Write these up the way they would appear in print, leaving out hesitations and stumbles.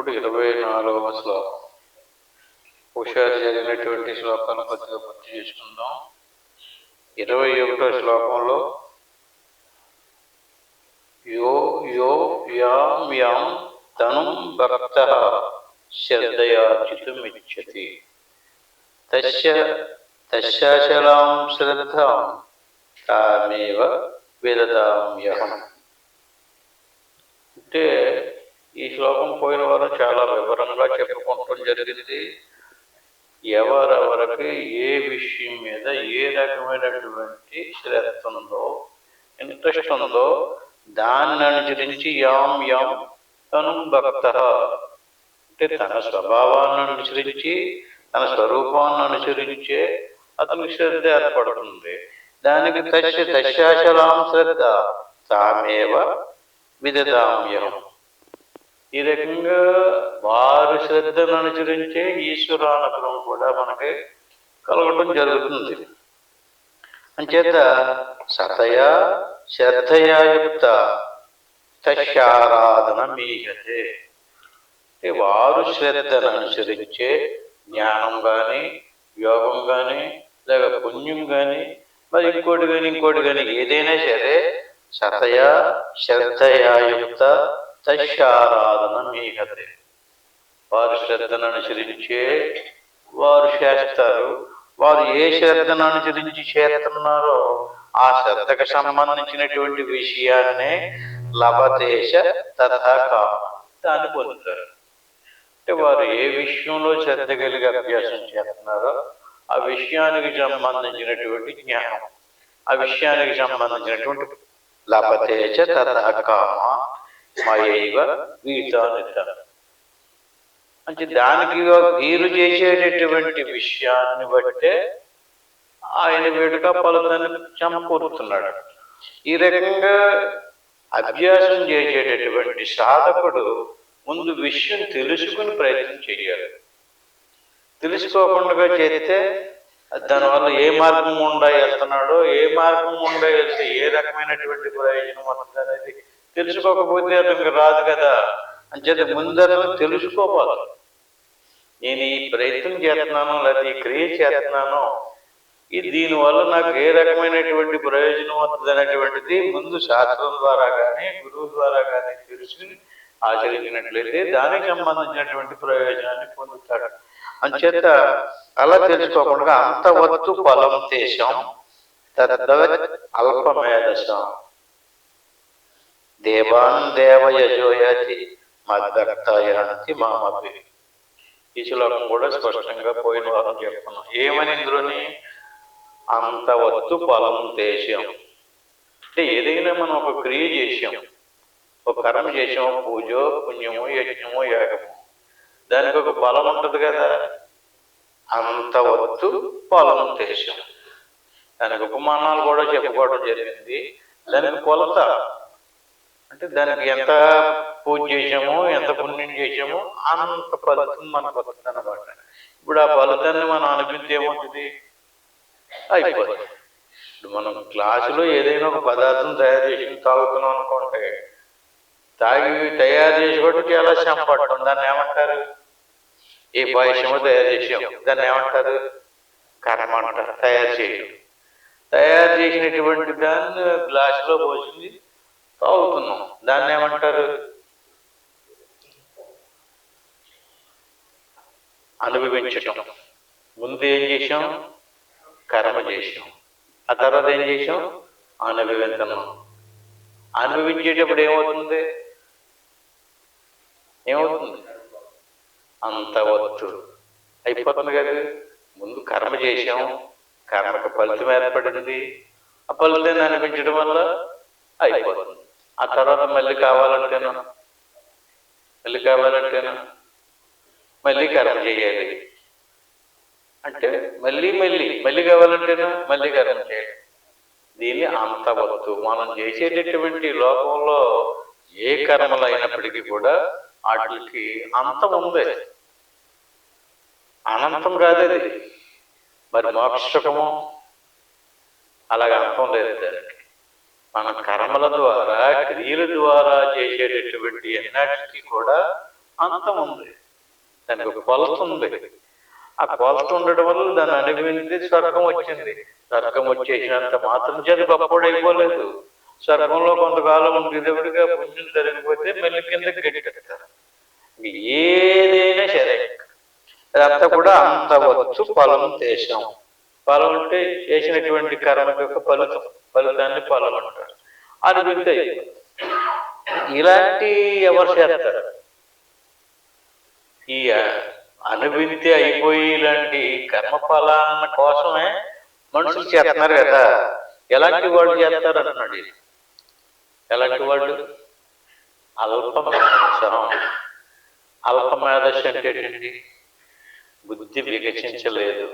ఇప్పుడు 24వ శ్లోకం. ఒకసారి జరిగినటువంటి శ్లోకాన్ని కొద్దిగా పూర్తి చేసుకుందాం. 21వ శ్లోకంలో యో యో యాం యాం తనుం భక్తః శ్రద్ధయార్చితుమిచ్చతి తస్యాచలాం శ్రద్ధాం తామేవ విదదామ్యహం. అంటే ఈ శ్లోకం పోయిన వారం చాలా వివరంగా చెప్పుకోవటం జరిగింది. ఎవరెవరికి ఏ విషయం మీద ఏ రకమైనటువంటి శ్రద్ధ ఉందో, ఇంట్రెస్ట్ ఉందో దాన్ని అనుసరించి యాం యాం తనుం భక్తః అంటే తన స్వభావాన్ని అనుసరించి తన స్వరూపాన్ని అనుసరించే అతనికి శ్రద్ధ ఏర్పడుతుంది. దానికి తస్యాచలాం శ్రద్ధ తామేవ విదదామ్యహం. ఈ రకంగా వారి శ్రద్ధను అనుసరించే ఈశ్వరానుగ్రహం కూడా మనకి కలగటం జరుగుతుంది. అంచేత సతయా శ్రద్ధయాయుక్త తస్యారాధన మీయతే. వారు శ్రద్ధను అనుసరించే జ్ఞానం కానీ, యోగం కానీ, లేక పుణ్యం కానీ, మరి ఇంకోటి కానీ ఏదైనా సరే సతయా శ్రద్ధయాయుక్త తస్యారాధన మీహతే. వారు శ్రద్ధను అనుసరించే వారు చేస్తారు. వారు ఏ శ్రద్ధను అనుసరించి చేస్తున్నారో ఆ శ్రద్ధకు సంబంధించినటువంటి విషయాన్నే లభతేశ తథా కామ దాన్ని పొందుతారు. అంటే వారు ఏ విషయంలో శ్రద్ధ కలిగి అభ్యాసం చేస్తున్నారో ఆ విషయానికి సంబంధించినటువంటి జ్ఞానం, ఆ విషయానికి సంబంధించినటువంటి లభతేశ తథా కామ మయైవ వీతానిత. అంటే దానికి వీరు చేసేటటువంటి విషయాన్ని బట్టే ఆయన వేడుక ఫలితాన్ని సమకూరుతున్నాడు. ఈ రకంగా అభ్యాసం చేసేటటువంటి సాధకుడు ముందు విషయం తెలుసుకుని ప్రయత్నం చేయాలి. తెలుసుకోకుండా చేస్తే దానివల్ల ఏ మార్గం గుండా వెళ్తున్నాడో, ఏ మార్గం గుండా వెళ్తే ఏ రకమైనటువంటి ప్రయోజనం వస్తుంది అనేది తెలుసుకోకపోతే అతనికి రాదు కదా. అంచేత ముందు అతను తెలుసుకోవాలి. నేను ఈ ప్రయత్నం చేస్తున్నాను, లేదా ఈ క్రియ చేస్తున్నాను, దీనివల్ల నాకు ఏ రకమైనటువంటి ప్రయోజనం వస్తుంది అనేటువంటిది ముందు శాస్త్రం ద్వారా కానీ, గురువు ద్వారా కానీ తెలుసుకుని ఆచరించినట్లయితే దానికి సంబంధించినటువంటి ప్రయోజనాన్ని పొందుతాడు. అంచేత అలా తెలుసుకోకుండా అంతవత్తు ఫలం తేషం తద్వత్ అల్పమేధసం దేవాన్ దేవయజోయతి మద్భక్తాయంతి మామపి. ఈ శ్లోకం కూడా స్పష్టంగా పోయిన వారం చెప్పుకున్నాం. ఏమని ఇందులోని అంతవత్తు ఫలం తేషం అంటే ఏదైనా మనం ఒక క్రియ చేసాం, ఒక కర్మ చేసాము, పూజో పుణ్యమో యజ్ఞమో యాగమో, దానికి ఒక ఫలం ఉంటుంది కదా. అంతవత్తు ఫలం తేషం దానికి ఉపమానాలు కూడా చెప్పుకోవడం జరిగింది. దానికి కొలత అంటే దానికి ఎంత పూజ చేసామో, ఎంత పుణ్యం చేసామో అంత ఫలితం మనకు వస్తుంది అన్నమాట. ఇప్పుడు ఆ ఫలితాన్ని మనం అనుభూతి ఏమవుతుంది, అయిపోతుంది. ఇప్పుడు మనం క్లాసులో ఏదైనా ఒక పదార్థం తయారు చేసి తాగుతున్నాం అనుకుంటే, తయారు చేసుకోవడం చాలా శ్రమ పడటం. దాన్ని ఏమంటారు? ఏ పాయసమో తయారు చేసాం, దాన్ని ఏమంటారు? కర్మ అంటారు. తయారు చేయడం. తయారు చేసినటువంటి దాన్ని గ్లాసులో పోసింది తాగుతున్నాం, దాన్ని ఏమంటారు? అనుభవించటం. ముందు ఏం చేసాం? కర్మ చేసాం. ఆ తర్వాత ఏం చేసాం? అనుభవించడం. అనుభవించేటప్పుడు ఏమవుతుంది? అంతవత్తు అయిపోతుంది కదా. ముందు కర్మ చేసాం, కర్మకు ఫలితం ఏర్పడింది, ఆ ఫలితాన్ని అనిపించడం వల్ల అయిపోతుంది. ఆ తర్వాత మళ్ళీ కావాలంటేనా మళ్ళీ కర్మ చేయాలి. అంటే మళ్ళీ కావాలంటేనా మళ్ళీ కర్మ చేయాలి. దీన్ని అంతవత్తు. మనం చేసేటటువంటి లోకంలో ఏ కర్మలు అయినప్పటికీ కూడా వాటికి అంతం ఉంది, అనంతం కాదది. మరి మోక్షకము అలాగే అంతం లేదు దానికి. మన కర్మల ద్వారా, క్రియల ద్వారా చేసేటటువంటి ఎన్నటికీ కూడా అంతం ఉంది, దానికి ఒక కొలత ఉంది. ఆ కొలత ఉండడం వల్ల దాన్ని అనుభవించి స్వర్గం వచ్చింది. స్వర్గం వచ్చేసినంత మాత్రం చేత గొప్పడైపోలేదు. స్వర్గంలో కొంతకాలం ఉండేటప్పటిగా పుణ్యం జరిగిపోతే మళ్ళీ కిందకి గట్టెడతారు. ఏదైనా సరే అదంతా కూడా అంతవచ్చు ఫలం దేశం. ఫలం అంటే చేసినటువంటి కర్మ యొక్క ఫలితాన్ని ఫలం అంటారు. అనుభూతి ఇలాంటి ఎవరు చేస్తారు? ఈ అనుభూతి అయిపోయి ఇలాంటి కర్మఫలాన్న కోసమే మనుషులు చేస్తున్నారు కదా. ఎలాంటి వాళ్ళు చేస్తారు అంటున్నాడు. ఎలాంటి వాళ్ళు? అల్పమేధసం. అల్పమేధస్సు అంటే ఏంటి? బుద్ధి వికసించలేదు.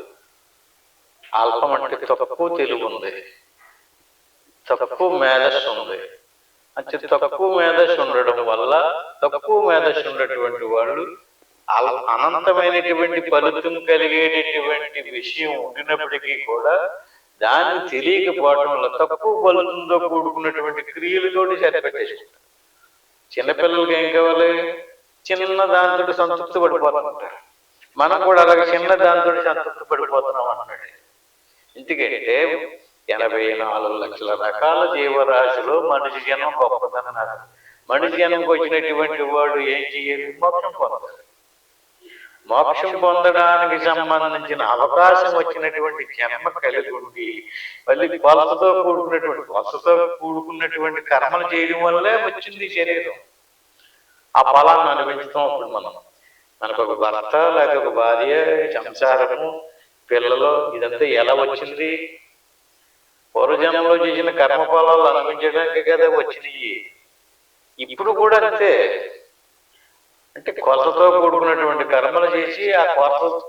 అల్పం అంటే తక్కువ తెలివి ఉంది, తక్కువ మేధస్సు ఉంది. అంటే తక్కువ మేధస్సు ఉండడం వల్ల తక్కువ మేధస్సు ఉన్నటువంటి వాళ్ళు అనంతమైనటువంటి ఫలితం కలిగేటటువంటి విషయం ఉండినప్పటికీ కూడా దాన్ని తెలియకపోవడం వల్ల తక్కువ ఫలితంతో కూడుకున్నటువంటి క్రియలతోటి సరిపెట్టేసుకుంటారు. చిన్నపిల్లలకి ఏం కావాలి? చిన్న దాంతో సంతృప్తి పడిపోతుంటారు. మనం కూడా అలాగే చిన్న దాంతో సంతృప్తి పడిపోతున్నాం అన్నాడు. ఎందుకంటే 84 లక్షల రకాల జీవరాశిలో మనిషి జన్మ గొప్పదన్నారు. మనిషి జన్మకు వచ్చినటువంటి వాడు ఏం చేయాలి? మోక్షం పొందాలి. మోక్షం పొందడానికి సంబంధించిన అవకాశం వచ్చినటువంటి జన్మ కలిగి ఉండి మళ్ళీ కొలతతో కూడుకున్నటువంటి కర్మలు చేయడం వల్లే వచ్చింది శరీరం. ఆ ఫలాన్ని అనుభవిస్తాం. అప్పుడు మనకు ఒక భర్త, లేక ఒక భార్య, సంసారము, పిల్లలు, ఇదంతా ఎలా వచ్చింది? పూర్వజన్మలో చేసిన కర్మఫలాలు అనుభవించడానికి కదా వచ్చినాయి. ఇప్పుడు కూడా అంతే. అంటే కొలతతో కూడుకున్నటువంటి కర్మలు చేసి ఆ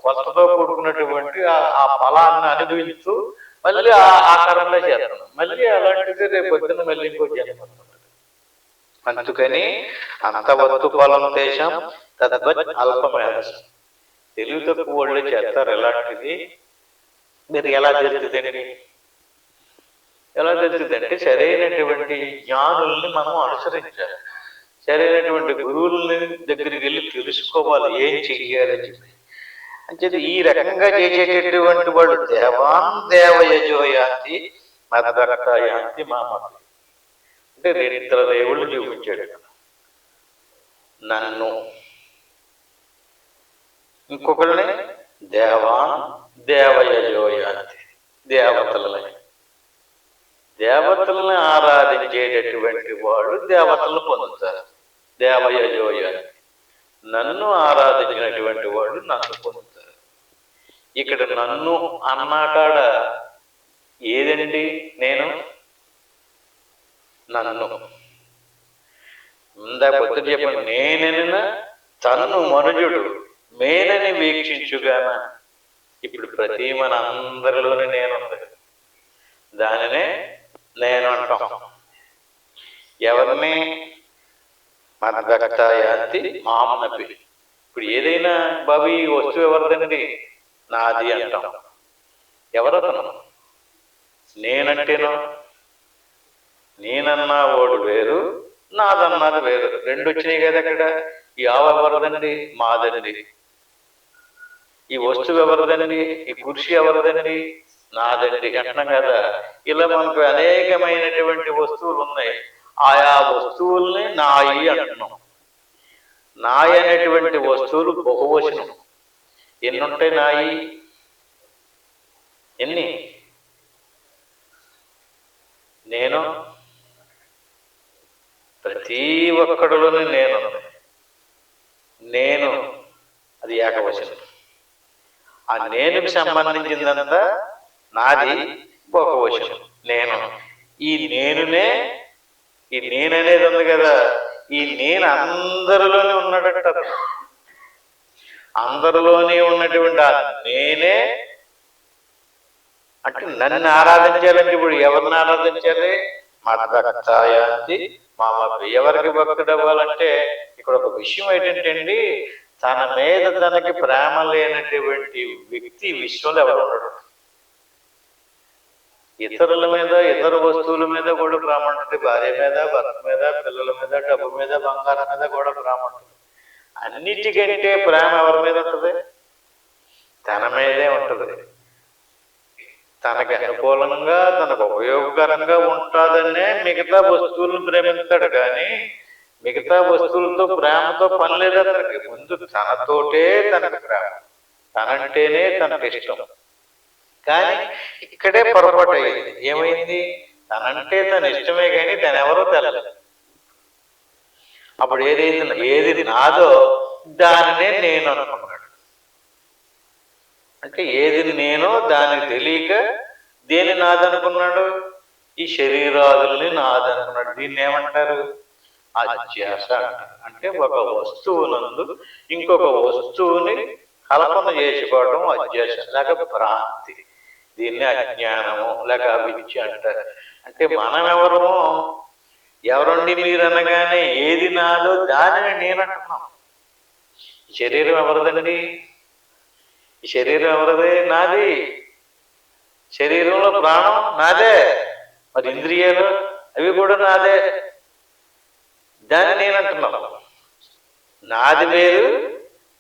కొలతతో కూడుకున్నటువంటి ఆ ఫలాన్ని అనుభవిస్తూ మళ్ళీ ఆ కర్మలే చేస్తున్నాం. మళ్ళీ అలాంటిది రేపు పొద్దున్న మళ్ళీ ఇంకో జన్మ. అందుకని అంతవత్తు ఫలం దేశం తద్వత్ అల్పమేధసం. తెలివి తక్కువ వాళ్ళే చేస్తారు ఎలాంటిది. మీరు ఎలా జరుగుతుందండి? ఎలా జరుగుతుందంటే సరైనటువంటి జ్ఞానుల్ని మనం అనుసరించాలి. సరైనటువంటి గురువులని దగ్గరికి వెళ్ళి తెలుసుకోవాలి ఏం చెయ్యాలని చెప్పి. అంటే ఈ రకంగా చేసేటటువంటి వాళ్ళు దేవాన్ దేవయజోయాంతి మద్భక్తయాంతి మామతి. అంటే 2 దేవుళ్ళు చూపించాడు. నన్ను, ఇంకొకరిని దేవాన్ దేవయజోయాంతి, దేవతలని ఆరాధించేటటువంటి వాడు దేవతలను పొందుతారు. దేవయజోయాంతి. నన్ను ఆరాధించినటువంటి వాడు నన్ను పొందుతారు. ఇక్కడ నన్ను అన్నాకాడ ఏదండి? నేను నన్ను ఇందాక పొద్దున చెప్పండి. నేనైనా తన్ను మనుజుడు మేనని వీక్షించుగాన. ఇప్పుడు ప్రతి మన అందరిలోనే నేనుంది. దానినే నేను అంటాం. ఎవరిని? మద్భక్తయాంతి మాంనపి. ఇప్పుడు ఏదైనా బాబు ఈ వస్తువు ఎవరిదండి? నాది అంటాం. ఎవరతను? నేనంటేనో నేనన్నా ఓడు వేరు, నాదన్నది వేరు. 2 వచ్చినాయి కదా అక్కడ. ఈ ఆవు ఎవరిదండి? మాదండి. ఈ వస్తువు ఎవరిదండి? ఈ కుర్చీ ఎవరిదండి? నాదండి అంటున్నాం కదా. ఇలా మనకు అనేకమైనటువంటి వస్తువులు ఉన్నాయి. ఆయా వస్తువుల్ని నాయి అంటున్నాం. నాయి అనేటువంటి వస్తువులు బహువచనం. ఎన్ని ఉంటాయి నాయి? ఎన్ని? నేను ప్రతి ఒక్కడిలోనే నేను అది ఏకవచనం. ఆ నేనుకి సంబంధించిందంతా నాది బహువచనం. నేను ఈ నేననేది ఉంది కదా. ఈ నేను అందరిలోనే ఉన్నాడట. అందరిలోనే ఉన్నటువంటి ఆ నేనే అంటే నన్ను ఆరాధించాలంటే ఇప్పుడు ఎవరిని ఆరాధించాలి? మద్భక్తయాంతి మామపి. ఎవరికి భక్తుడు అవ్వాలంటే ఇక్కడ ఒక విషయం ఏంటంటే అండి, తన మీద తనకి ప్రేమ లేనటువంటి వ్యక్తి విశ్వంలో ఎవరు ఉన్నాడు? ఇతరుల మీద, ఇతర వస్తువుల మీద కూడా ప్రేమ ఉంటుంది. భార్య మీద, భర్త మీద, పిల్లల మీద, డబ్బు మీద, బంగారం మీద కూడా ప్రేమ ఉంటుంది. అన్నిటికంటే ప్రేమ ఎవరి మీద ఉంటుంది? తన మీదే ఉంటుంది. తనకి అనుకూలంగా, తనకు ఉపయోగకరంగా ఉంటుందనే మిగతా వస్తువులను ప్రేమిస్తాడు. కానీ మిగతా వస్తువులతో ప్రేమతో పని లేదు అతనికి. ముందు తనతోటే తనకు ప్రేమ, తనంటేనే తనకు ఇష్టం. కానీ ఇక్కడే పొరపాటు అయింది. ఏమైంది? తనంటే తన ఇష్టమే కానీ తనెవరో తెలియదు. అప్పుడు ఏది నాదో దానినే నేను అనుకున్నాడు. అంటే ఏది నేనో దానికి తెలియక దేని నాదనుకున్నాడు? ఈ శరీరాదుల్ని నాదనుకున్నాడు. దీన్ని ఏమంటారు? అధ్యాస అంటారు. అంటే ఒక వస్తువునందు ఇంకొక వస్తువుని కల్పన చేసుకోవడం అధ్యాస, లేక భ్రాంతి. దీన్ని అజ్ఞానము లేక అవిద్య అంటారు. అంటే మనం ఎవరండి మీరు అనగానే ఏది నాదో దానిని నేనంటున్నాం. శరీరం ఎవరిదండి? ఈ శరీరం ఎవరిదే? నాది. శరీరంలో ప్రాణం నాదే, మరి ఇంద్రియాలు అవి కూడా నాదే. దాన్ని నేనంటున్నాం. నాది వేరు,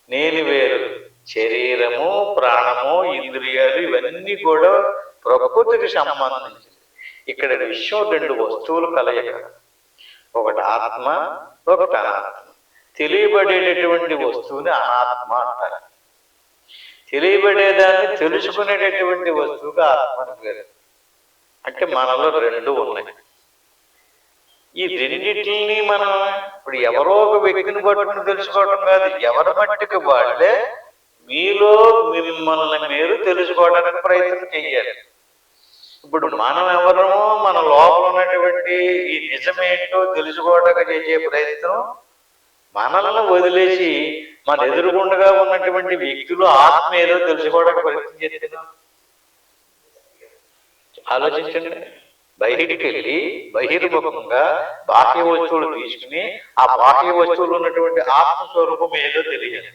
నేను వేరు. శరీరము, ప్రాణము, ఇంద్రియాలు ఇవన్నీ కూడా ప్రకృతికి సంబంధించి. ఇక్కడ విశ్వం రెండు వస్తువులు కలయిక. ఒకటి ఆత్మ, ఒకటి అనాత్మ. తెలియబడేటటువంటి వస్తువుని అనాత్మ అంటారు. తెలియబడేదాన్ని తెలుసుకునేటటువంటి వస్తువుగా ఆత్మ పేరు. అంటే మనలో రెండు ఉన్నాయి. ఈ రెండింటిని మనం ఇప్పుడు ఎవరో ఒక వ్యక్తిని పట్టుకుని తెలుసుకోవడం కాదు, ఎవరి మట్టికి వాళ్ళే మీలో మిమ్మల్ని మీరు తెలుసుకోవడానికి ప్రయత్నం చెయ్యాలి. ఇప్పుడు మనం ఎవరమో మన లోపల ఉన్నటువంటి ఈ నిజమేంటో తెలుసుకోవడానికి చేసే ప్రయత్నం, మనల్ని వదిలేసి మన ఎదురుగుండగా ఉన్నటువంటి వ్యక్తులు ఆత్మ ఏదో తెలుసుకోవడానికి ప్రయత్నం చేస్తున్నాం. ఆలోచించండి. బయటికి వెళ్ళి బహిర్ముఖంగా బాహ్య వస్తువులు తీసుకుని ఆ బాహ్య వస్తువులు ఉన్నటువంటి ఆత్మస్వరూపం ఏదో తెలియదు.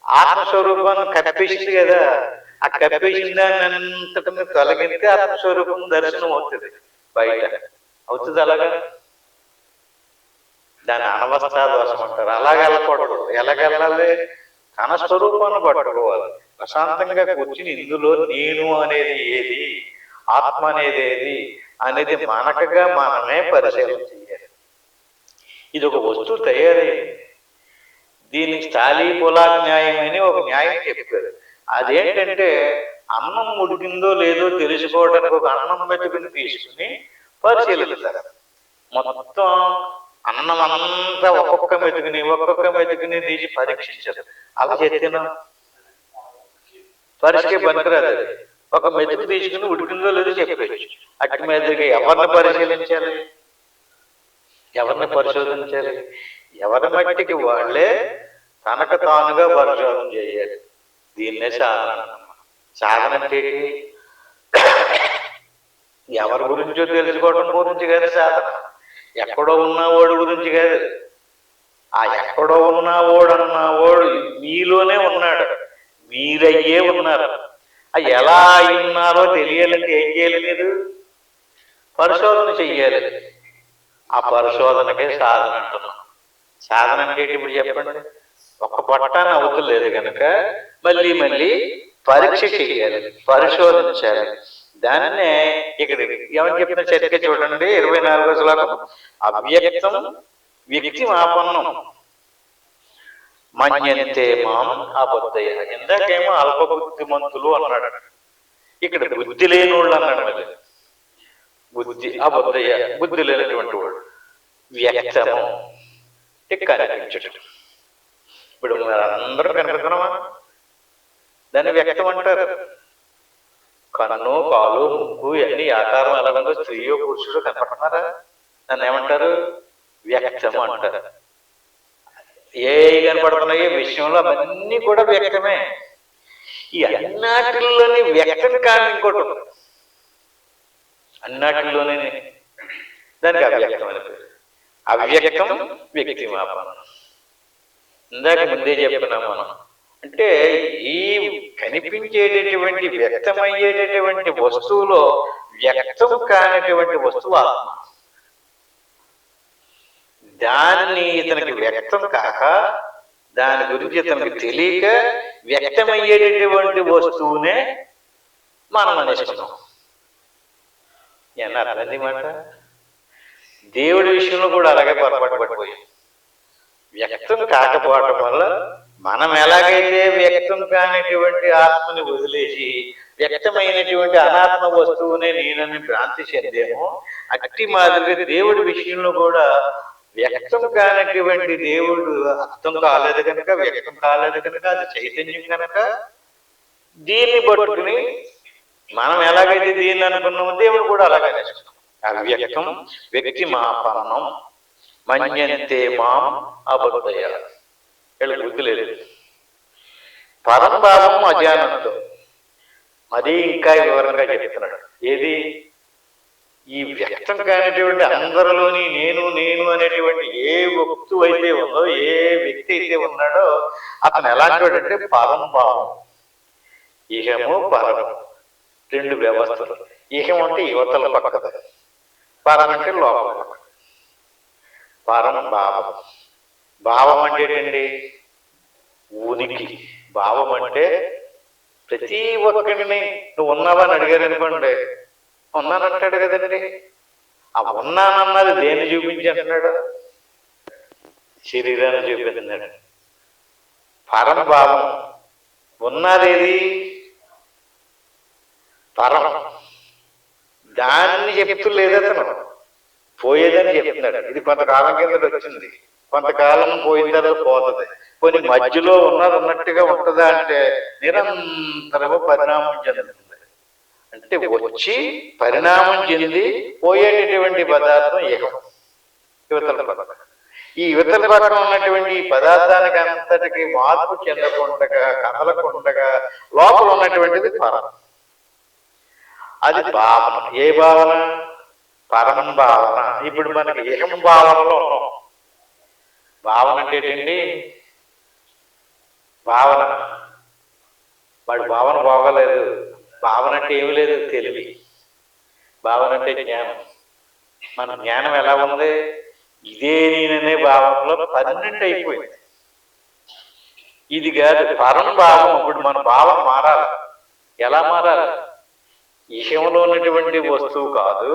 ఆత్మస్వరూపాన్ని కప్పించింది కదా, ఆ కప్పించిన దాన్ని అంతటిని తొలగితే ఆత్మస్వరూపం దర్శనం అవుతుంది. బయట అవుతుంది. అలాగా దాన్ని అనవస్థా దోషం అంటారు. అలాగే వెళ్ళకూడదు. ఎలాగెళ్ళాలి? తన స్వరూపాన్ని పట్టుకోవాలి. ప్రశాంతంగా కూర్చుని ఇందులో నేను అనేది ఏది, ఆత్మ అనేది ఏది అనేది మనకగా మనమే పరిశీలన చేయాలి. ఇది ఒక వస్తువు తయారైంది. దీనికి స్థాళీపులా న్యాయం అని ఒక న్యాయం చెప్పారు. అదేంటంటే అన్నం ఉడికిందో లేదో తెలుసుకోవడానికి ఒక అన్నం మెతుకుని తీసుకుని పరిశీలిస్తారు. మొత్తం అన్నం అంతా ఒక్కొక్క మెతుకుని తీసి పరీక్షించారు. అలా చెప్తున్నా పరీక్ష పనికిరాదు. ఒక మెతుకు తీసుకుని ఉడికిందో లేదో చెప్పచ్చు. అట్టి మీదకి ఎవరిని పరిశీలించాలి? ఎవరిని పరిశోధించాలి? ఎవరి మట్టికి వాళ్ళే తనకు తానుగా పరిశోధన చేయాలి. దీన్నే సాధన. సాధన అంటే ఎవరి గురించో తెలుసుకోవడం గురించి కాదు సాధన. ఎక్కడో ఉన్నవాడు గురించి కాదు. ఆ ఎక్కడో ఉన్నవాడు మీలోనే ఉన్నాడు, మీరయ్యే ఉన్నారు. ఆ ఎలా ఉన్నారో తెలియాలంటే ఏం చేయాలి? మీరు పరిశోధన చెయ్యాలి. ఆ పరిశోధనకే సాధన అంటున్నాం. సాధన అంటే ఇప్పుడు చెప్పండి. ఒక్క పట్టాన్ని అవుతలేదు కనుక మళ్ళీ పరీక్ష చేయాలి, పరిశోధించాలి. దాన్నే ఇక్కడ ఏమని చెప్పిన చర్చ చూడండి. 24వ శ్లోకం. అవ్యక్తం వ్యక్తి ఆపన్నం మన్యంతే మాం అబద్ధయ. ఇందాకేమో అల్ప బుద్ధిమంతులు అన్నాడు, ఇక్కడ బుద్ధి లేనివాళ్ళు అన్నాడు. మళ్ళీ బుద్ధి అబద్ధయ, బుద్ధి లేనటువంటి వాడు. వ్యక్తము కనిపించడం. ఇప్పుడు అందరూ కనిపిస్తున్నామా? దాన్ని వ్యక్తం అంటారు. కన్ను, కాలు, ముక్కు ఇవన్నీ ఆకారం ఎలా ఉందో స్త్రీయో పురుషుడు కనపడుతున్నారా? దాన్ని ఏమంటారు? వ్యక్తము అంటారు. ఏ కనపడుతున్నాయో విషయంలో అవన్నీ కూడా వ్యక్తమే. ఈ అన్నాటిల్లోని వ్యక్తం కాని ఇంకోటి ఉంటుంది. అన్నాటిల్లోనే దానికి అవ్యక్తం అని పేరు. అవ్యక్తం వ్యక్తి మాపనం. ఇందాక ముందే చెప్తున్నాం మనం. అంటే ఈ కనిపించేటటువంటి వ్యక్తమయ్యేటటువంటి వస్తువులో వ్యక్తం కానిటువంటి వస్తువు ఆత్మ. దాన్ని ఇతనికి వ్యక్తం కాక, దాని గురించి ఇతనికి తెలియక వ్యక్తమయ్యేటటువంటి వస్తువునే మనం అనేసుకున్నాం. అర్థం మాట. దేవుడి విషయంలో కూడా అలాగే పొరపాటు పడిపోయాం. వ్యక్తం కాకపోవటం వల్ల మనం ఎలాగైతే వ్యక్తం కానిటువంటి ఆత్మని వదిలేసి వ్యక్తమైనటువంటి అనాత్మ వస్తువునే నేనని భ్రాంతి చెందేమో, అట్టి మాదిరిగా దేవుడి విషయంలో కూడా వ్యక్తం కానటువంటి దేవుడు అర్థం కాలేదు కనుక, వ్యక్తం కాలేదు కనుక, అది చైతన్యం కనుక దీన్ని పట్టుకుని మనం ఎలాగైతే దీన్ని అనుకున్నామో దేవుడు కూడా అలాగే నేర్చుకున్నాం. అవ్యక్తం వ్యక్తి మాపన్నం మన్యంతే మాం అబద్ధయ. వీళ్ళకి బుద్ధి లేదు. పరంభావం అజానంతో అది ఇంకా వివరంగా చెప్తున్నాడు. ఏది? ఈ వ్యక్తం కానిటువంటి అందరిలోని నేను నేను అనేటువంటి ఏ వస్తువు అయితే ఉందో, ఏ వ్యక్తి అయితే ఉన్నాడో అతను ఎలాంటి వాడంటే పరంభావం. ఇహము పరము రెండు వ్యవస్థలు. ఇహం అంటే యువతల పక్కద, పరం అంటే లోపల పక్క. పరం భావం. భావం అంటే ఏంటండి? ఉనికి. భావం అంటే ప్రతి ఒక్కడిని నువ్వు ఉన్నావని అడిగారు అనుకోండి, ఉన్నానంటాడు కదండి. ఆ ఉన్నానన్నది దేన్ని చూపించి అంటున్నాడు? శరీరాన్ని చూపిస్తున్నాడు. పరంభావం ఉన్నదేది? పరం. దాన్ని చెప్తూ లేదతను, పోయేదని చెప్తున్నాడు. ఇది కొంతకాలం కింద వచ్చింది, కొంతకాలం పోయిన తర్వాత పోతుంది. కొన్ని మధ్యలో ఉన్నది ఉన్నట్టుగా ఉంటుందా అంటే నిరంతరము పరిణామం చెందుతుంది. అంటే వచ్చి పరిణామం చెంది పోయేటటువంటి పదార్థం ఏకం, యువతల పదార్థం. ఈ యువతల పక్కన ఉన్నటువంటి పదార్థానికి అంతటికి మార్పు చెందకుండగా, కదలకుండగా లోపల ఉన్నటువంటిది పరం. అది భావన. ఏ భావన? పరం భావన. ఇప్పుడు మనకి ఏకం భావనలో ఉన్నాం. భావన అంటే ఏంటండి? భావన. వాడి భావన బాగోలేదు. భావన అంటే ఏమి లేదు, తెలివి. భావన అంటే జ్ఞానం. మన జ్ఞానం ఎలా ఉంది? ఇదే నేననే భావంలో పర్మనెంట్ అయిపోయింది. ఇది కాదు పరం భావం. ఇప్పుడు మన భావం మారాలి. ఎలా మారాలి? ఇహంలో ఉన్నటువంటి వస్తువు కాదు,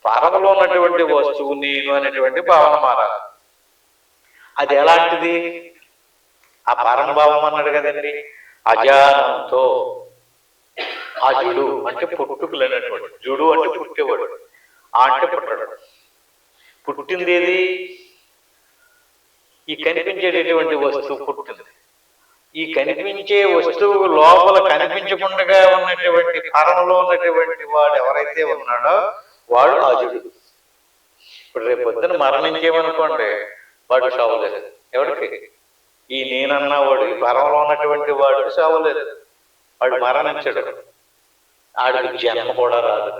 పరంలో ఉన్నటువంటి వస్తువు నేను అనేటువంటి భావన మారాలి. అది ఎలాంటిది? ఆ పరంభావం అన్నాడు కదండి. అజానంతో. అజుడు అంటే పుట్టుకులైనటువంటి, జుడు అంటే పుట్టేవాడు, ఆ అంటే పుట్టడు. పుట్టింది ఏది? ఈ కనిపించేటటువంటి వస్తువు పుట్టింది. ఈ కనిపించే వస్తువు లోపల కనిపించకుండా ఉన్నటువంటి పరంలో ఉన్నటువంటి వాడు ఎవరైతే ఉన్నాడో వాడు అజుడు. ఇప్పుడు రేపు పొద్దున మరణించేమనుకోండి, వాడు సావలేదు. ఎవరికి? ఈ నేనన్నా వాడు, ఈ పరంలో ఉన్నటువంటి వాడు సావలేదు, వాడు మరణించడు. ఆడికి జన్మ కూడా రాదు.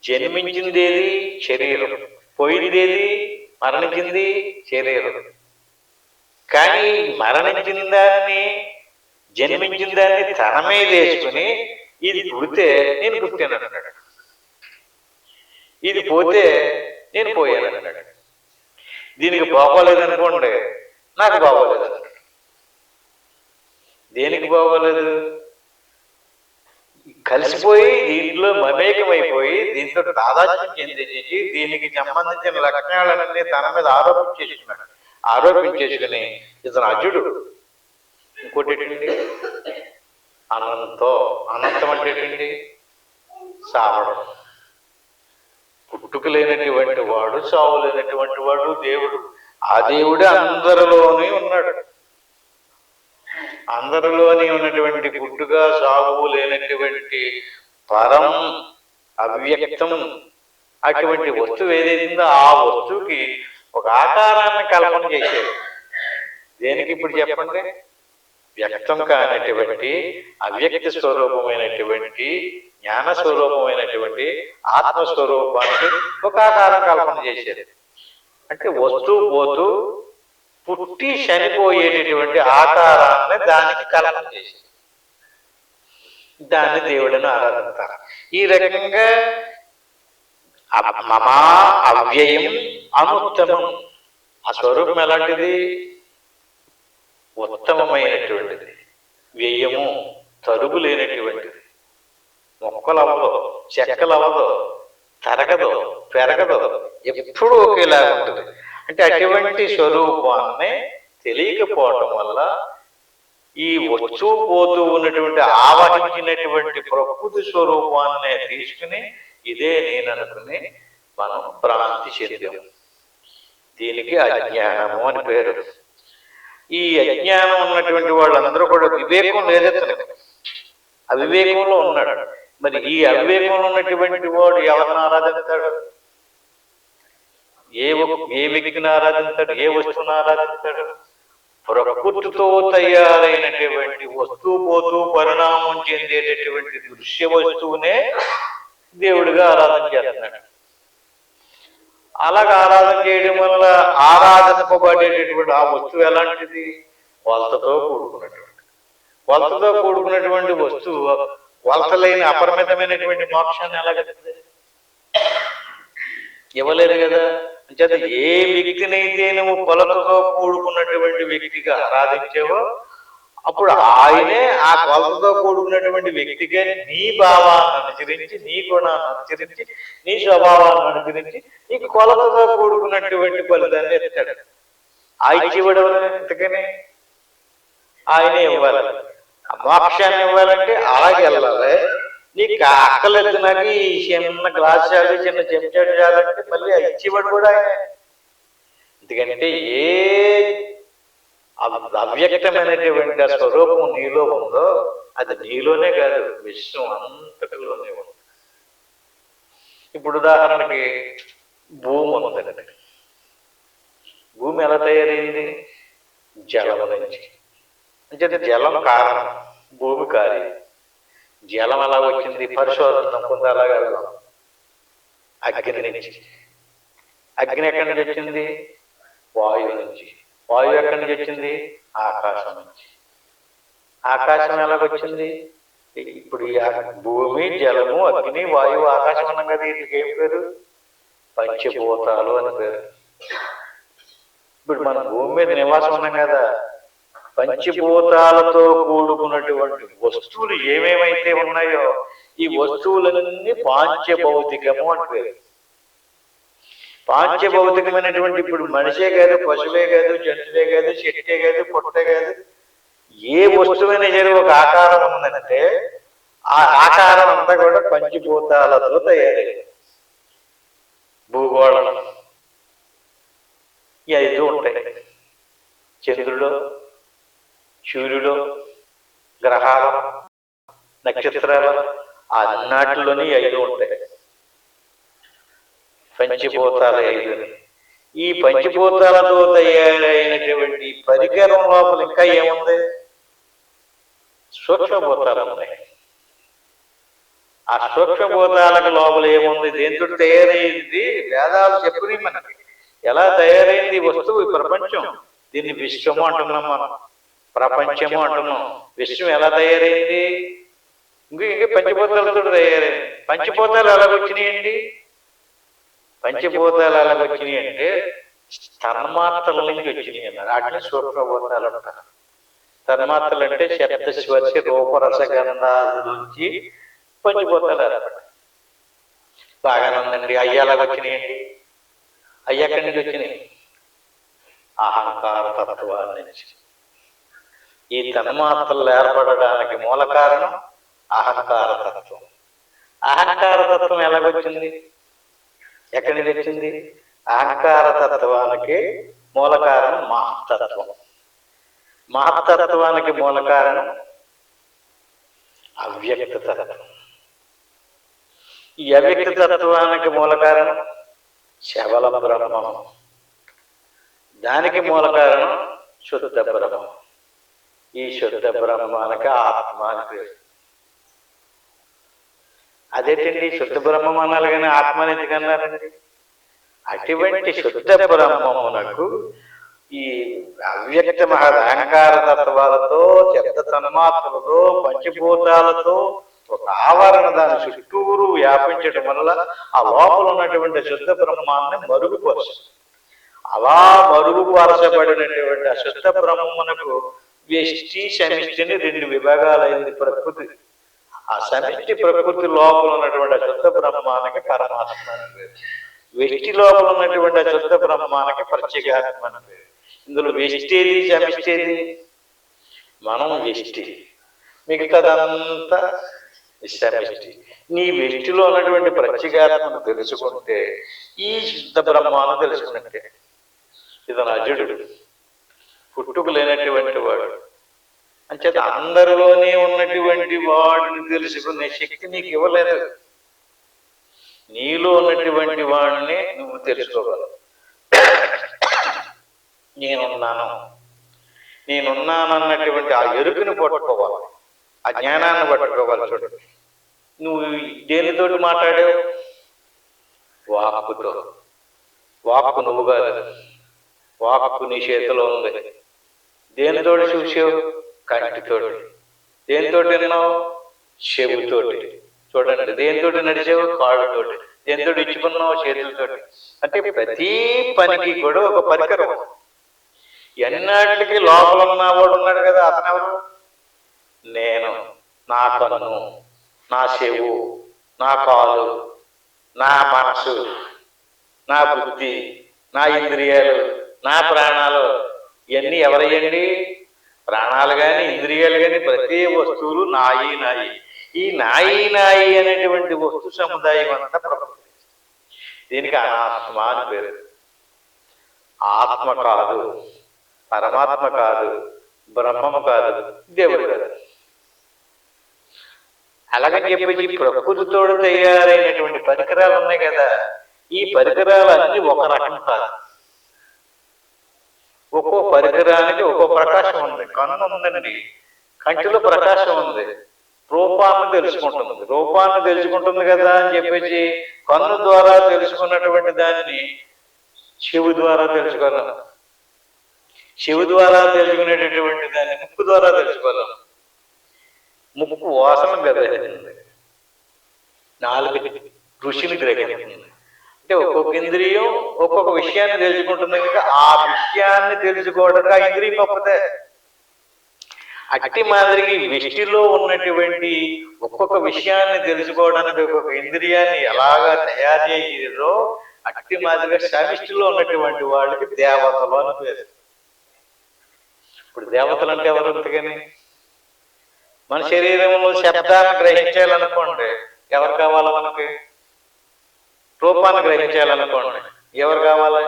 జన్మించిందేది? శరీరం. పోయిందేది? మరణించింది శరీరం. కానీ మరణించిన దాన్ని, జన్మించిన దాన్ని తన మీద వేసుకుని ఇది పుడితే నేను పుట్టాను అన్నాడు, ఇది పోతే నేను పోయాను అన్నాడు. దీనికి బాగోలేదనుకోండి, నాకు బాగోలేదు అన్నాడు. దేనికి బాగోలేదు? కలిసిపోయి దీంట్లో మమేకమైపోయి దీంతో తాదాత్మ్యం చెందేసి దీనికి సంబంధించిన లక్షణాలన్నీ తన మీద ఆరోపించేసుకున్నాడు. ఆరోపించేసుకుని ఇతను అజుడు. ఇంకోటి ఏంటండి? అనంతో. అనంతం అంటే ఏంటండి? సావడం. పుట్టుక లేనటువంటి వాడు, సావు లేనటువంటి వాడు దేవుడు. ఆ దేవుడే అందరిలోనే ఉన్నాడు. అందరిలోని ఉన్నటువంటి పుట్టుక సాగు లేనటువంటి పరం అవ్యక్తం అటువంటి వస్తువు ఏదైతుందో ఆ వస్తువుకి ఒక ఆకారాన్ని కల్పన చేసేది. దేనికి? ఇప్పుడు చెప్పండి. వ్యక్తం కానటువంటి అవ్యక్త స్వరూపమైనటువంటి జ్ఞాన స్వరూపమైనటువంటి ఆత్మస్వరూపానికి ఒక ఆకారం కల్పన చేసేది. అంటే వస్తువు పోతూ పుట్టి చనిపోయేటటువంటి ఆకారాన్ని దానికి కల్పన చేసేది. దాన్ని దేవుడిని ఆరాధిస్తారు. ఈ రకంగా మమా అవ్యయం అనుత్తమం. ఆ స్వరూపం ఎలాంటిది? ఉత్తమమైనటువంటిది, వ్యయము తరుగు లేనటువంటిది, మొక్కలవ్వదు, చెక్కలవ్వదు, తరగదు, పెరగదు, ఎప్పుడూ ఒకేలా ఉంటుంది. అంటే అటువంటి స్వరూపాన్ని తెలియకపోవటం వల్ల ఈ వచ్చు పోతూ ఉన్నటువంటి ఆవహించినటువంటి ప్రకృతి స్వరూపాన్నే తీసుకుని ఇదే నేననుకుని మనం భ్రాంతి చెందాము. దీనికి అజ్ఞానము అని పేరు. ఈ అజ్ఞానం ఉన్నటువంటి వాళ్ళందరూ కూడా వివేకం లేదెత్తను, అవివేకంలో ఉన్నాడు. మరి ఈ అవివేకంలో ఉన్నటువంటి వాడు ఎవరిని ఆరాధిస్తాడు? ఏ వ్యక్తిని ఆరాధిస్తాడు? ఏ వస్తువుని ఆరాధిస్తాడు? ప్రకృతితో తయారైనటువంటి వస్తువు పోతూ పరిణామం చెందేటటువంటి దృశ్య వస్తువునే దేవుడిగా ఆరాధన చేస్తున్నాడు. అలాగ ఆరాధన చేయడం వల్ల ఆరాధింపబడేటటువంటి ఆ వస్తువు ఎలాంటిది? కొలతతో కూడుకున్నటువంటి వస్తువు కొలతలేని అపరిమితమైనటువంటి మోక్షాన్ని ఎలాగెత్తుంది? ఇవ్వలేదు కదా. అంటే ఏ వ్యక్తినైతే నువ్వు కొలతతో కూడుకున్నటువంటి వ్యక్తిగా ఆరాధించావో అప్పుడు ఆయనే ఆ కొలతతో కూడుకున్నటువంటి వ్యక్తిగా నీ భావాన్ని అనుసరించి, నీ గుణాన్ని అనుసరించి, నీ స్వభావాన్ని అనుసరించి నీకు కొలతతో కూడుకున్నటువంటి ఫలితాన్ని ఎత్తాడు. ఆ ఇచ్చివ్వడం ఎంతకని ఆయనే ఇవ్వాలి. మోక్షాన్ని ఇవ్వాలంటే అలాగే వెళ్ళాలి. నీకు అక్కలేదు, నాకు ఈ చిన్న గ్లాస్ చాలు, చిన్న చెంచాడు చాలంటే మళ్ళీ ఇచ్చివాడు కూడా ఆయన. ఎందుకంటే ఏ అవ్యక్తమైనటువంటి స్వరూపం నీలో ఉందో అది నీలోనే కాదు, విశ్వం అంతటిలోనే ఉంది. ఇప్పుడు ఉదాహరణకి భూమి ఉందండి. భూమి ఎలా తయారైంది? జలం నుంచి. అంటే జలం కారణం, భూమి కార్యం. జలం ఎలా వచ్చింది? పరిశోధన కొంత అలాగా వెళ్దాం. అగ్ని నుంచి. అగ్ని ఎక్కడి నుంచి వచ్చింది? వాయువు నుంచి. వాయువు ఎక్కడి నుంచి వచ్చింది? ఆకాశం నుంచి. ఆకాశం ఎలాగొచ్చింది? ఇప్పుడు ఈ భూమి, జలము, అగ్ని, వాయువు, ఆకాశం అన్నాం కదా, వీటికి ఏం పేరు? పంచభూతాలు అని పేరు. ఇప్పుడు మనం భూమి మీద నివాసం ఉన్నాం కదా, పంచభూతాలతో కూడుకున్నటువంటి వస్తువులు ఏమేమైతే ఉన్నాయో ఈ వస్తువులన్నీ పాంచభౌతికము అని పేరు. పాంచభౌతికమైనటువంటి ఇప్పుడు మనిషే కాదు, పశువే కాదు, జంతువే కాదు, చెట్టే కాదు, పొట్టే కాదు, ఏ వస్తువైనా సరే ఒక ఆకారం ఉందంటే ఆ ఆకారం అంతా కూడా పంచభూతాలతో తయారయ్యేది. భూగోళం ఈ 5 ఉంటాయి. చంద్రుడు, సూర్యుడు, గ్రహాలు, నక్షత్రాలు, అన్నిటిలోని 5 ఉంటాయి. పంచభూతాలు 5. ఈ పంచభూతాలతో తయారైనటువంటి పరికరం లోపల ఇంకా ఏముంది? సూక్ష్మభూతాలు ఉన్నాయి. ఆ సూక్ష్మభూతాలకు లోపల ఏముంది? దేంతో తయారైంది? వేదాలు చెప్పినవి మనకి. ఎలా తయారైంది వస్తువు? ఈ ప్రపంచం. దీన్ని విశ్వము అంటున్నాం మనం, ప్రపంచము అంటున్నాం. విశ్వం ఎలా తయారైంది? ఇంకా పంచభూతాలతో తయారైంది. పంచభూతాలు ఎలాగొచ్చినాయండి? పంచభూతాలు ఎలాగొచ్చినాయి అంటే తన్మాత్రల నుంచి వచ్చినాయి అన్నారు. వాటిని సూక్ష్మభూతాలు అంటారు. తన్మాత్రలు అంటే శబ్ద, స్పర్శ, రూప, రసగంధాల నుంచి పంచభూతాలు ఏర్పడ్డాయి. బాగానే ఉందండి. అయ్యి ఎలాగొచ్చినాయండి? అయ్యి ఎక్కడి నుంచి వచ్చినాయి? అహంకార తత్వాన్ని నుంచి. ఈ తన్మాత్రలు ఏర్పడడానికి మూల కారణం అహంకార తత్వం. అహంకార తత్వం ఎలాగొచ్చింది? ఎక్కడి నుంచి వచ్చింది? అహంకార తత్వానికి మూల కారణం మహత్తత్వం. మహత్తత్వానికి మూల కారణం అవ్యక్త తత్వం. ఈ అవ్యక్త తత్వానికి మూల కారణం శబల బ్రహ్మం. దానికి మూల కారణం శుద్ధ బ్రహ్మం. ఈ శుద్ధ బ్రహ్మానికి ఆత్మ అని పేరు. అదేంటండి శుద్ధ బ్రహ్మం అనాలి కానీ ఆత్మని ఎందుకన్నారండి? అటువంటి శుద్ధ బ్రహ్మమునకు ఈ అవ్యక్త మహద్ అహంకార తత్వాలతో, శబ్ద తన్మాత్రలతో, పంచభూతాలతో ఒక ఆవరణ దాని చుట్టూరు వ్యాపించడం వల్ల ఆ లోపల ఉన్నటువంటి శుద్ధ బ్రహ్మాన్ని మరుగుపరుస్తుంది. అలా మరుగుపరచబడినటువంటి ఆ శుద్ధ బ్రహ్మమునకు వ్యష్టి సమిష్టిని రెండు విభాగాలైంది ప్రకృతి. ఆ సమిష్టి ప్రకృతి లోపల ఉన్నటువంటి ఆ శుద్ధ బ్రహ్మానికి పరమాత్మ అని పేరు. వ్యష్టి లోపల ఉన్నటువంటి ఆ శుద్ధ బ్రహ్మానికి ప్రత్యేగాత్మ అని పేరు. ఇందులో వ్యష్టేది సమిష్టేది? మనం వ్యష్టి, మిగతాదంతా సమిష్టి. నీ వ్యష్టిలో ఉన్నటువంటి ప్రత్యేగాత్మను తెలుసుకుంటే ఈ శుద్ధ బ్రహ్మాను తెలుసుకున్నట్టే. ఇతను అజుడు, పుట్టుకు లేనటువంటి వాడు. అంచేత అందరిలోనే ఉన్నటువంటి వాడిని తెలుసుకునే శక్తి నీకు ఇవ్వలేదు. నీలో ఉన్నటువంటి వాడిని నువ్వు తెలుసుకోగలవు. నేనున్నానన్నటువంటి ఆ ఎరుకుని పట్టుకోవాలి, ఆ జ్ఞానాన్ని పట్టుకోవాలి. చూడండి, నువ్వు దేనితోటి మాట్లాడావు? వాక్కుతో. వాక్కు నువ్వు కాదు, వాక్కు నీ చేతిలో ఉంది. దేనితోటి చూసావు? కంటితోటి. దేనితోటి విన్నావు? చెవుతోటి. చూడండి, దేనితోటి నడిచావు? కాళ్ళతోటి. దేనితోటి ఇచ్చుకున్నావు? చేతులతోటి. అంటే ప్రతి పనికి కూడా ఒక పరికరం. ఎన్నాటికి లోపల ఉన్నవాడు ఉన్నాడు కదా, అతనెవరు? నేను. నా కన్ను, నా చెవు, నా కాలు, నా మనసు, నా బుద్ధి, నా ఇంద్రియాలు, నా ప్రాణాలు. ఇవన్నీ ఎవరయ్యండి? ప్రాణాలు కానీ ఇంద్రియాలు కానీ ప్రతి వస్తువులు నాయి నాయి. ఈ నాయి నాయి అనేటువంటి వస్తు సముదాయం అంతా ప్రకృతి. దీనికి అనాత్మ అని పేరు. ఆత్మ కాదు, పరమాత్మ కాదు, బ్రహ్మము కాదు, దేవుడు కాదు. అలాగని చెప్పేసి ప్రకృతితో తయారైనటువంటి పరికరాలు ఉన్నాయి కదా, ఈ పరికరాలన్నీ ఒక రకం కాదు. ఒక్కో పరికరానికి ఒక్కో ప్రకాశం ఉంది. కన్ను ఉందండి, కంటిలో ప్రకాశం ఉంది, రూపాన్ని తెలుసుకుంటుంది. రూపాన్ని తెలుసుకుంటుంది కదా అని చెప్పేసి కన్ను ద్వారా తెలుసుకున్నటువంటి దానిని చెవి ద్వారా తెలుసుకోగలం. చెవి ద్వారా తెలుసుకునేటటువంటి దాన్ని ముక్కు ద్వారా తెలుసుకోగలం. ముక్కు వాసన గ్రహిస్తుంది, నాలుగు రుచిని గ్రహిస్తుంది. అంటే ఒక్కొక్క ఇంద్రియం ఒక్కొక్క విషయాన్ని తెలుసుకుంటుంది కనుక ఆ విషయాన్ని తెలుసుకోవడానికి ఆ ఇంద్రియం గొప్పదే. అట్టి మాదిరికి వ్యష్టిలో ఉన్నటువంటి ఒక్కొక్క విషయాన్ని తెలుసుకోవడానికి ఒక్కొక్క ఇంద్రియాన్ని ఎలాగా తయారు చేయాలో అట్టి మాదిరిగా సమిష్టిలో ఉన్నటువంటి వాళ్ళకి దేవతలు అని పేరు. ఇప్పుడు దేవతలు అంటే ఎవరు? అంతకని మన శరీరంలో శబ్దాన్ని గ్రహించాలనుకోండి, ఎవరు కావాలి మనకి? రూపాన్ని గ్రహించాలనుకోండి, ఎవరు కావాలి?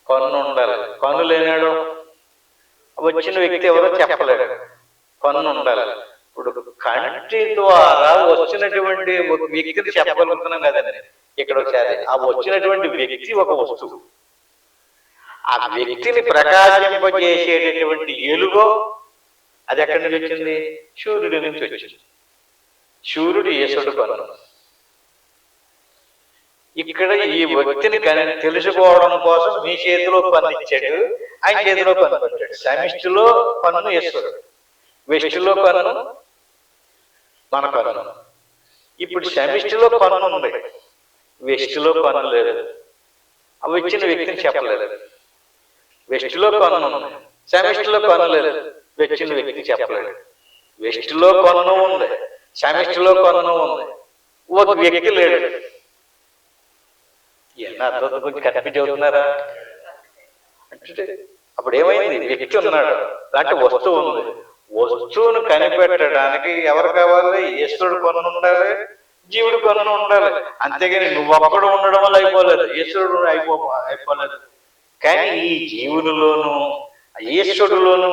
కన్ను ఉండాలి. కన్ను లేనాడు వచ్చిన వ్యక్తి ఎవరో చెప్పలేడు, కన్ను ఉండాలి. ఇప్పుడు కంటి ద్వారా వచ్చినటువంటి ఒక వ్యక్తిని చెప్పగలుగుతున్నాం కదండి. ఇక్కడ ఒకసారి ఆ వచ్చినటువంటి వ్యక్తి ఒక వస్తువు. ఆ వ్యక్తిని ప్రకాశింపజేసేటటువంటి ఎలుగో అది ఎక్కడి నుంచి వచ్చింది? సూర్యుడి నుంచి వచ్చింది. సూర్యుడు ఈశ్వరుడు కన్ను. ఇక్కడ ఈ వ్యక్తిని తెలుసుకోవడం కోసం మీ చేతిలో పన్ను ఇచ్చాడు, ఆయన చేతిలో పన్ను పెట్టాడు. సమిష్టిలో పన్ను ఈశ్వరుడు, వెష్టిలో కన్ను మన కన్ను. ఇప్పుడు సమిష్టిలో కన్ను ఉంది, వెష్టిలో కన్ను లేదు. అవి వచ్చిన వ్యక్తిని చెప్పలేదు. వెష్టిలో కన్ను ఉంది, సమిష్టిలో కన్ను లేదు, వచ్చిన వ్యక్తి చెప్పలేదు. వెష్టిలో కన్ను ఉంది, సమిష్టిలో కన్ను ఉంది, ఒక వ్యక్తి లేడు. ఎలా అర్థం కొంచెం కనిపించి అవుతున్నారా అంటే అప్పుడు ఏమైంది? వ్యక్తి ఉన్నాడు, అంటే వస్తువు ఉంది. వస్తువును కనిపెట్టడానికి ఎవరు కావాలి? ఈశ్వరుడు కన్ను ఉండాలి, జీవుడు కన్ను ఉండాలి. అంతేగాని నువ్వు ఒక్కడు ఉండడం వల్ల అయిపోలేదు, ఈశ్వరుడు అయిపోలేదు. కానీ ఈ జీవునిలోను ఈశ్వరుడులోను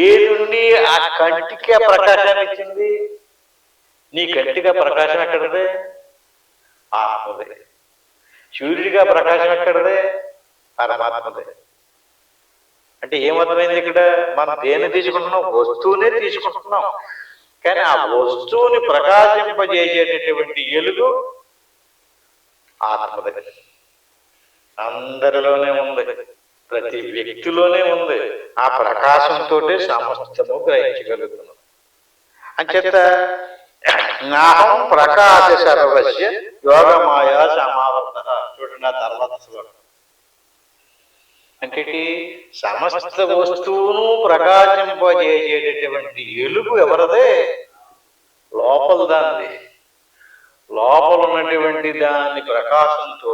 ఏదుండి ఆ కంటికి ఆ ప్రకాశాన్ని ఇచ్చింది? నీ కంటికి ఆ ప్రకాశం ఎక్కడదే? ఆత్మదే. సూర్యుడిగా ప్రకాశం ఎక్కడదే? పరమాత్మదే. అంటే ఏమర్థమైంది ఇక్కడ? మనం దేన్ని తీసుకుంటున్నాం? వస్తువునే తీసుకుంటున్నాం. కానీ ఆ వస్తువుని ప్రకాశింపజేసేటటువంటి ఎలుగు ఆత్మదే. అందరిలోనే ఉంది, ప్రతి వ్యక్తిలోనే ఉంది. ఆ ప్రకాశంతో సమస్తము గ్రహించగలుగుతున్నాం. అంచేత నాహం ప్రకాశ సర్వస్య యోగమాయ సమావర్త. చూడండి ఆ తర్వాత శ్లోకం. అంటే సమస్త వస్తువును ప్రకాశింపజేసేటటువంటి ఎలుగు ఎవరదే? లోపల దాన్ని, లోపల ఉన్నటువంటి దాని ప్రకాశంతో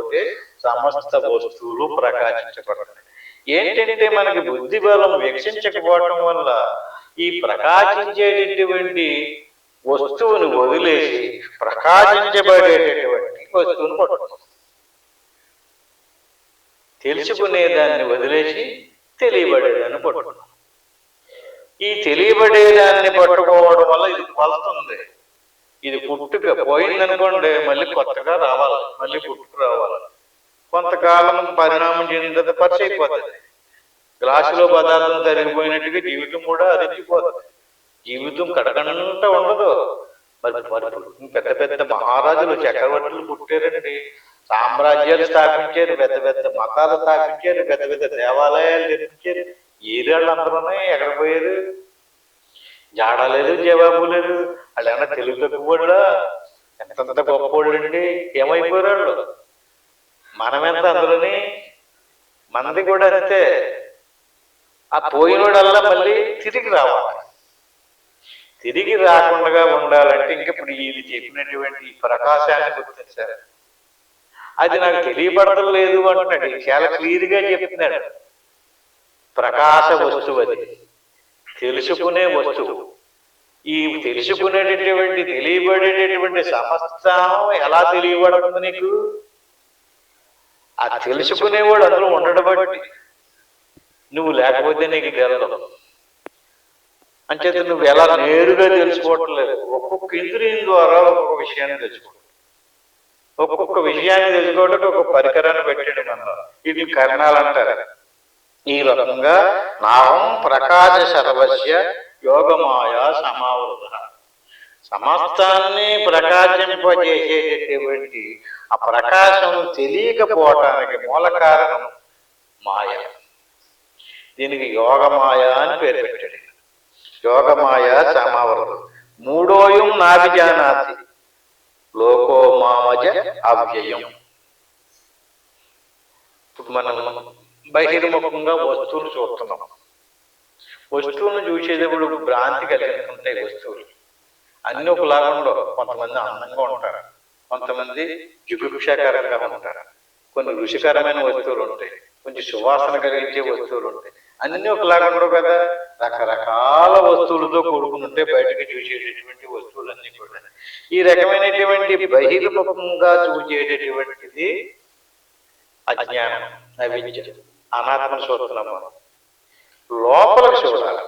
సమస్త వస్తువులు ప్రకాశించబడతాయి. ఏంటంటే మనకి బుద్ధి బలం వికసించకపోవటం వల్ల ఈ ప్రకాశించేటటువంటి వస్తువుని వదిలేసి ప్రకాశించబడేటటువంటి వస్తువుని పట్టుకుంటాం. తెలుసుకునేదాన్ని వదిలేసి తెలియబడేదాన్ని పట్టుకుంటాం. ఈ తెలియబడేదాన్ని పట్టుకోవడం వల్ల ఇది కొలుతుంది. ఇది పుట్టుక పోయిందనుకోండి, మళ్ళీ కొత్తగా రావాలి, మళ్ళీ పుట్టుకు రావాలి. కొంతకాలం పరిణామం చెందిన పరిచయం అయిపోతుంది. గ్లాసులో పదార్థం తరిగిపోయినట్టుగా జీవితం కూడా అరిచిపోతుంది. జీవితం కడగంట ఉండదు. మరి పెద్ద పెద్ద మహారాజులు, చక్రవర్తులు పుట్టారండి, సామ్రాజ్యాలు స్థాపించారు, పెద్ద పెద్ద మతాలు స్థాపించారు, పెద్ద పెద్ద దేవాలయాలు నిర్మించారు. ఏరియాళ్ళందరూనే ఎక్కడ పోయారు? జాడ లేదు, జవాబు లేదు. వాళ్ళు ఏమన్నా తెలుగు తక్కువ ఎంతంత గొప్పవాళ్ళు అండి, ఏమైపోయారు వాళ్ళు? మనమెంత అందులోని? మనది కూడా అంతే. ఆ పోయినోడల్లా మళ్ళీ తిరిగి రావాలి. తిరిగి రాకుండా ఉండాలంటే ఇంక ఇప్పుడు ఇది చెప్పినటువంటి ప్రకాశాన్ని గుర్తించారు. అది నాకు తెలియబడటం లేదు అంటున్నాడు. చాలా క్లియర్ గా చెప్తున్నాడు. ప్రకాశ వస్తువు అది, తెలుసుకునే వస్తువు. ఈ తెలుసుకునేటటువంటి, తెలియబడేటటువంటి సమస్తం ఎలా తెలియబడుతుంది నీకు? ఆ తెలుసుకునేవాడు అందులో ఉండడం బట్టి. నువ్వు లేకపోతే నీకు తెలదు. అంచేత నువ్వు ఎలా నేరుగా తెలుసుకోవటం లేదు. ఒక్కొక్క ఇంద్రియం ద్వారా ఒక్కొక్క విషయాన్ని తెలుసుకోవడం, ఒక్కొక్క విషయాన్ని తెలుసుకోవడానికి ఒక పరికరాన్ని పెట్టాడు మనలో. ఇది కర్ణాలు అంటారు. ఈ రకంగా నాహం ప్రకాశ సర్వస్య యోగమాయ సమావృత. సమస్తాన్ని ప్రకాశింపజేసేటటువంటి ఆ ప్రకాశం తెలియకపోవటానికి మూల కారణం మాయ. దీనికి యోగమాయ అని పేరు పెట్టాడు. యోగమాయ సమావృతం. మూడోయం నాభిజానాతి లోకో మామజ అవ్యయం. ఇప్పుడు మనం బహిర్ముఖంగా వస్తువులు చూస్తున్నాం. వస్తువులను చూసేటప్పుడు భ్రాంతి కలిగి ఉంటాయి. వస్తువులు అన్ని ఒకలాగా ఉండవు. కొంతమంది అందంగా ఉంటారు, కొంతమంది జుగుప్షకరంగా ఉంటారు, కొన్ని రుచికరమైన వస్తువులు ఉంటాయి, కొంచెం సువాసన కలిగించే వస్తువులు ఉంటాయి. అన్ని ఒకలాగా ఉండవు కదా. రకరకాల వస్తువులతో కూడుకుని ఉంటే బయటకు చూసేటటువంటి వస్తువులన్నీ కూడా. ఈ రకమైనటువంటి బహిర్ముఖంగా చూసేటటువంటిది అజ్ఞానం, అవిద్య, అనాత్మ చూస్తున్నాం మనం. లోపలకు చూడాలి.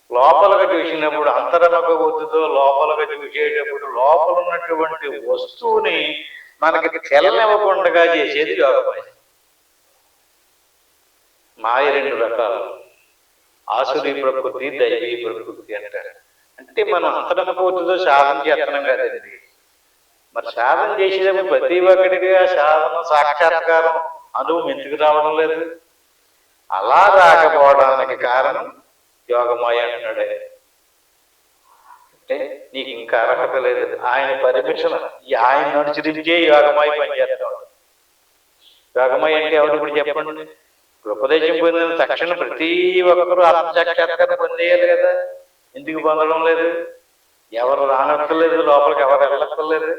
లోపలగా చూసినప్పుడు అంతరముఖ వద్దుతో లోపలగా చూసేటప్పుడు లోపల ఉన్నటువంటి వస్తువుని మనకి తెల్లనివ్వకుండా చేసేది యోగమాయ. మాయ రెండు రకాలు, ఆసురీ ప్రకృతి, దైవీ ప్రకృతి అంటారు. అంటే మనం అంతరముఖ వద్దుతో సాధన చేస్తున్నాం కదండి. మరి సాధన చేసేటప్పుడు ప్రతి ఒక్కడికి ఆ సాధన సాక్షాత్కారం అనుభవం ఎందుకు రావడం లేదు? అలా రాకపోవడానికి కారణం యోగమాయ అంటున్నాడే. అంటే నీకు ఇంకా అర్హత లేదు. ఆయన పర్మిషన్, ఆయన అనుసరించే యోగమాయ పనిచేస్తాడు. యోగమాయ అంటే ఎవరు ఇప్పుడు చెప్పండి? ఉపదేశం పొందిన తక్షణ ప్రతి ఒక్కరూ ఆత్మసాక్షాత్కారం పొందేయాలి కదా. ఎందుకు పొందడం లేదు? ఎవరు రానక్కర్లేదు, లోపలికి ఎవరు వెళ్ళక్కర్లేదు.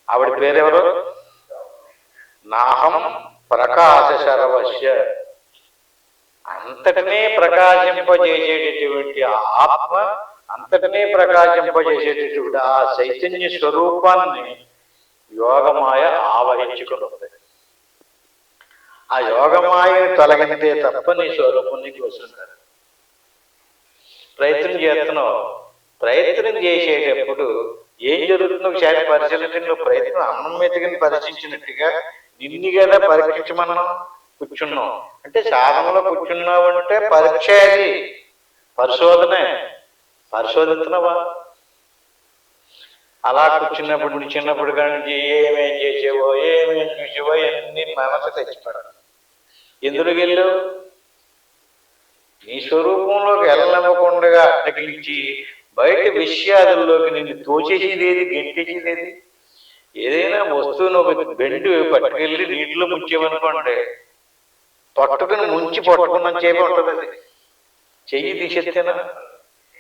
ఆవిడ పేరెవరు? నాహం ప్రకాశ సర్వస్య. అంతటనే ప్రకాశింపజేసేటటువంటి ఆత్మ, అంతటనే ప్రకాశింపజేసేటటువంటి ఆ చైతన్య స్వరూపాన్ని యోగమాయ ఆవహించుకున్నది. ఆ యోగమాయని తొలగితే తప్ప నీ స్వరూపం నీకు వస్తుంటారు. ప్రయత్నం చేస్తున్నావు. ప్రయత్నం చేసేటప్పుడు ఏం జరుగుతుందో ఒకసారి పరిశీలించిన ప్రయత్నం అన్నం మెతుకుని పరీక్షించినట్టుగా నిన్ను కదా పరీక్షించమన్నాం. కూర్చున్నాం అంటే సాధనలో కూర్చున్నావు అంటే పరీక్ష, అది పరిశోధనే. పరిశోధిస్తున్నావా? అలా కూర్చున్నప్పుడు నువ్వు చిన్నప్పుడు కానీ ఏమేం చేసేవో, ఏమేం చూసేవో అన్ని మనసు తెచ్చిపడాలి. ఎందులోకి వెళ్ళావు? నీ స్వరూపంలోకి వెళ్ళనివ్వకుండా అడ్డగిలించి బయట విషయాలలోకి నిన్ను తోచేసేదేది, గెంటేసేదేది. ఏదైనా వస్తువును ఒక బెండు పట్టుకెళ్ళి నీటిలో ముంచేమనుకోండి, పట్టుకుని ముంచి పట్టుకున్న చేప ఉంటుంది. అది చెయ్యి తీసేస్తేనా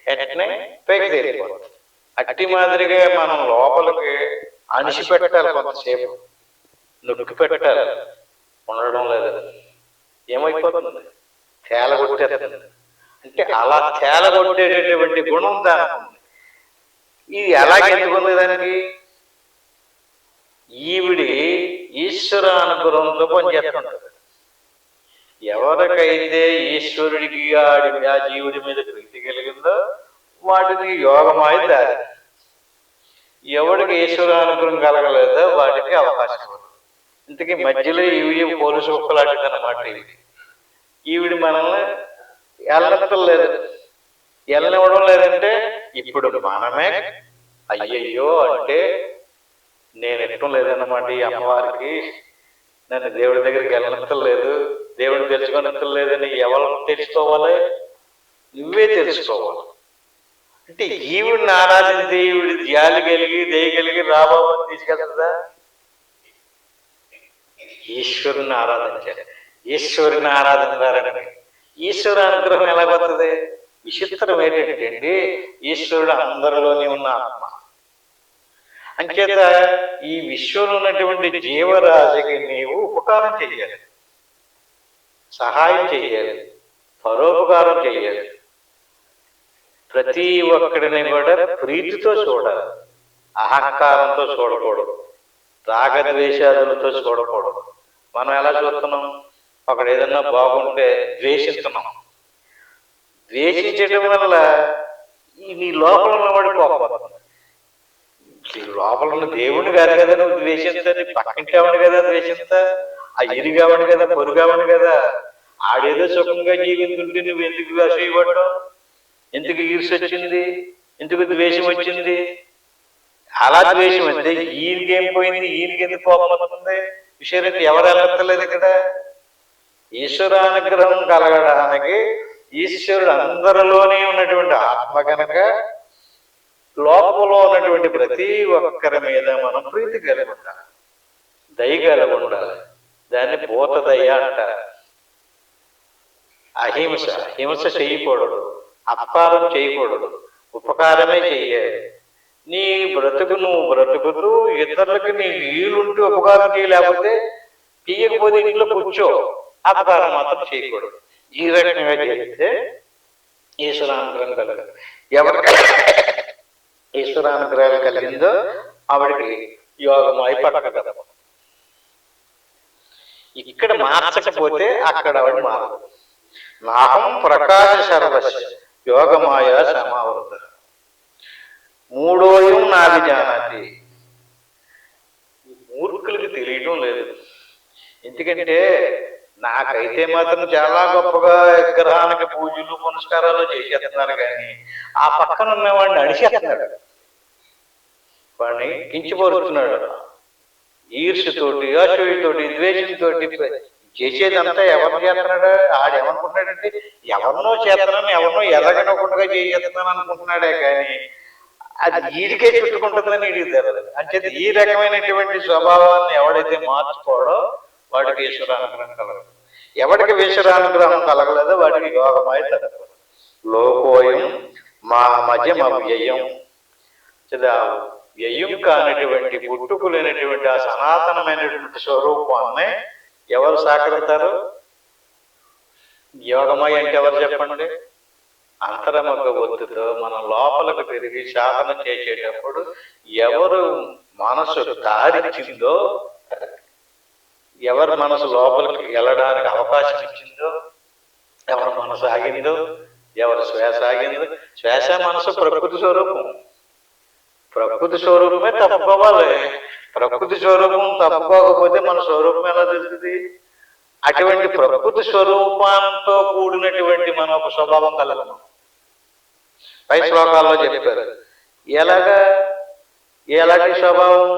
వెంటనే పైకి తేలిపోతుంది. అట్టి మాదిరిగా మనం లోపలికి అణిసి పెట్టాలి, కొంతసేపు నొక్కి పెట్టాలి. ఉండడం లేదు, ఏమైపోతుంది, తేలగొట్టేస్తుంది. అంటే అలా తేలగొట్టేటటువంటి గుణం దానికి ఉంది. ఇది ఎలాగెందుకుంది దానికి? ఈవిడి ఈశ్వర అనుగ్రహంతో పనిచేస్తుంటారు. ఎవరికైతే ఈశ్వరుడికి ఆ జీవుడి మీద ప్రీతి కలిగిందో వాటికి యోగమాయ దారి. ఎవడికి ఈశ్వర అనుగ్రహం కలగలేదో వాటికి అవకాశం ఉంది. ఇంతకీ మధ్యలో ఇవి పోలీసు ఒక్కలాంటిది అన్నమాట. ఈవిడి మనల్ని ఎల్లనెత్తలేదు. ఎల్లనివ్వడం లేదంటే ఇప్పుడు మనమే అయ్యయ్యో అంటే నేను ఎట్టడం లేదన్నమాట. ఈ అమ్మవారికి నన్ను దేవుడి దగ్గరికి వెళ్ళనెత్తలేదు, దేవుడిని తెలుసుకొనెత్తలేదని ఎవరు తెలుసుకోవాలి? నువ్వే తెలుసుకోవాలి. అంటే ఈవిడిని ఆరాధించి ఈవిడి జాలి కలిగి దయగలిగి రాబాబు తీసుకెళ్తుందా? ఈశ్వరుని ఆరాధించాలి. ఈశ్వరుని ఆరాధించాలని ఈశ్వర అనుగ్రహం ఎలాగొస్తుంది? విచిత్రం ఏంటంటే అండి, ఈశ్వరుడు అందరిలోనే ఉన్న ఆత్మ. అంచేత ఈ విశ్వంలో ఉన్నటువంటి జీవరాశికి నీవు ఉపకారం చెయ్యాలి, సహాయం చెయ్యాలి, పరోపకారం చెయ్యాలి. ప్రతి ఒక్కడిని కూడా ప్రీతితో చూడాలి, అహంకారంతో చూడకూడదు, రాగద్వేషాదులతో చూడకూడదు. మనం ఎలా చూస్తున్నాం? ఒకడు ఏదన్నా బాగుంటే ద్వేషిస్తున్నాం. ద్వేషించడం వల్ల నీ లోపల ఉన్నవాడు కోపడుతుంది. లోపల ఉన్న దేవుడిని కాదు కదా నువ్వు ద్వేషించని, పక్కింటామని కదా ద్వేషిస్తా, ఆ ఇరిగావని కదా, పొరుగావని కదా. ఆడేదో సుఖంగా జీవించుంటే నువ్వు ఎందుకు అసూయపడ్డావు? ఎందుకు ఈర్ష వచ్చింది? ఎందుకు ద్వేషం వచ్చింది? అలా ద్వేషం అంటే ఈయనకేం పోయింది, ఈయనకి ఎందుకు కోపం వస్తుంది? విషయం ఎవరు వెళ్ళలేదు ఇక్కడ. ఈశ్వరానుగ్రహం కలగడానికి ఈశ్వరుడు అందరిలోనే ఉన్నటువంటి ఆత్మ కనుక లోపల ఉన్నటువంటి ప్రతి ఒక్కరి మీద మనం ప్రీతి కలిగి ఉండాలి, దయ కలిగి ఉండాలి. దాన్ని భూత దయ అంటారు. అహింస, హింస చేయకూడదు, అపకారం చేయకూడదు, ఉపకారమే చెయ్యాలి. నీ బ్రతుకు నువ్వు బ్రతుకుతూ ఇతరులకి నీ వీలుంటూ ఉపకారం చేయలేకపోతే తీయకపోతే ఇంట్లో కూర్చో, అపకారం మాత్రం చేయకూడదు. ఈ రకంగా చేస్తే ఈశ్వరానుగ్రహం కలగదు. ఎవరికి ఈశ్వరానుగ్రహం కలిగిందో ఆవిడికి యోగమై పట్టగలదు. ఇక్కడ మార్చకపోతే అక్కడ ఆవిడ మారదు. నాహం ప్రకాశ సర్వస్య యోగమాయ సమావృత మూడోయం నాది జానాతి. మూర్ఖులకి తెలియటం లేదు. ఎందుకంటే నాకైతే మాత్రం చాలా గొప్పగా విగ్రహానికి పూజలు పునస్కారాలు చేసేస్తున్నారు, కానీ ఆ పక్కన ఉన్నవాడిని అడిచేస్తున్నాడు, వాడిని కించిపరుస్తున్నాడు. ఈర్ష్యతోటి, అసూయతోటి, ద్వేషంతోటి చేసేదంతా ఎవరిని చేస్తున్నాడు? ఆడేమనుకుంటున్నాడంటే ఎవరినో చేస్తున్నాను, ఎవరినో ఎదగనకుండా చేసేస్తున్నాను అనుకుంటున్నాడే, కానీ అది ఈడికే చుట్టుకుంటుందని ఈడికి తెలియదు. అంటే ఈ రకమైనటువంటి స్వభావాన్ని ఎవడైతే మార్చుకోడో వాడికి ఈశ్వరానుగ్రహం కలగదు. ఎవడికి ఈశ్వరానుగ్రహం కలగలేదో వాడికి యోగమై తగ్గదు. లోకోయం మా మధ్యం అవ్యయం. వ్యయం కానిటువంటి పుట్టుకులేనటువంటి ఆ సనాతనమైనటువంటి స్వరూపాన్ని ఎవరు సాకరిస్తారు? యోగమై అంటే ఎవరు చెప్పండి? అంతరముఖ ఒత్తితో మనం లోపలికి తిరిగి సాధన చేసేటప్పుడు ఎవరు మనసు దారిచ్చిందో, ఎవరి మనసు లోపలికి వెళ్ళడానికి అవకాశం ఇచ్చిందో, ఎవరి మనసు ఆగిందో, ఎవరి శ్వాస ఆగిందో. శ్వాస మనసు ప్రకృతి స్వరూపం. ప్రకృతి స్వరూపమే తప్పుకోవాలి. ప్రకృతి స్వరూపం తప్పుకోకపోతే మన స్వరూపం ఎలా తెలుస్తుంది? అటువంటి ప్రకృతి స్వరూపంతో కూడినటువంటి మన ఒక స్వభావం కలగను. పై శ్లోకాల్లో చెప్పారు. ఎలాంటి స్వభావం?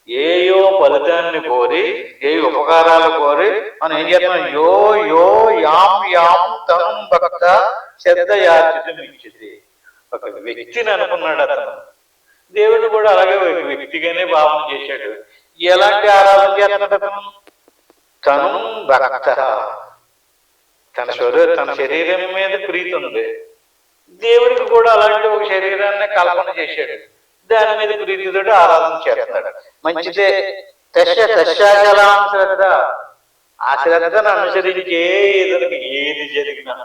ఏయో ఫలితాన్ని కోరి, ఏ ఉపకారాలు కోరి మనం ఏం చేస్తున్నాం? యో యో యాం యాం తం భక్త శ్రద్ధయాచితం ఇచ్చిది. ఒక వ్యక్తిని అనుకున్నాడు అతను. దేవుడు కూడా అలాగే ఒక వ్యక్తిగానే భావన చేశాడు. ఎలాంటి ఆరాధన చేస్తున్నాడు అతను? తను భక్త, తన శరీరం మీద ప్రీతి ఉంది. దేవుడికి కూడా అలాంటి ఒక శరీరాన్ని కల్పన చేశాడు. దాని మీద ప్రీతితోటి ఆరాధన చేస్తున్నాడు. మంచిదే. శ్రద్ధ, ఆ శ్రద్ధను అనుసరించే ఇతనికి ఏది జరిగినా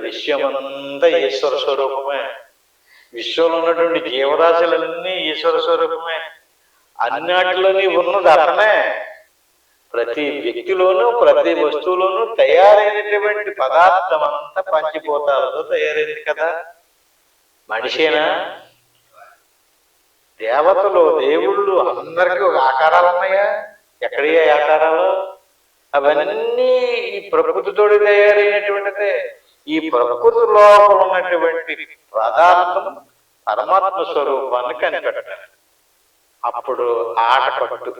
విశ్వమంతా ఈశ్వర స్వరూపమే. విశ్వంలో ఉన్నటువంటి జీవరాశులన్నీ ఈశ్వర స్వరూపమే. అన్నిటిలోని ఉన్నది అతనే. ప్రతి వ్యక్తిలోనూ ప్రతి వస్తువులోనూ తయారైనటువంటి పదార్థం అంతా పంచిపోతాలతో తయారైంది కదా. మనిషేనా? దేవతలు, దేవుళ్ళు అందరికీ ఒక ఆకారాలు ఉన్నాయా? ఎక్కడయ్యా ఆకారాలు? అవన్నీ ఈ ప్రకృతితోటి తయారైనటువంటిదే. ఈ ప్రకృతి లోపల ఉన్నటువంటి పదార్థం పరమాత్మ స్వరూపాన్ని కనిపెట్టాలి. అప్పుడు ఆట పట్టు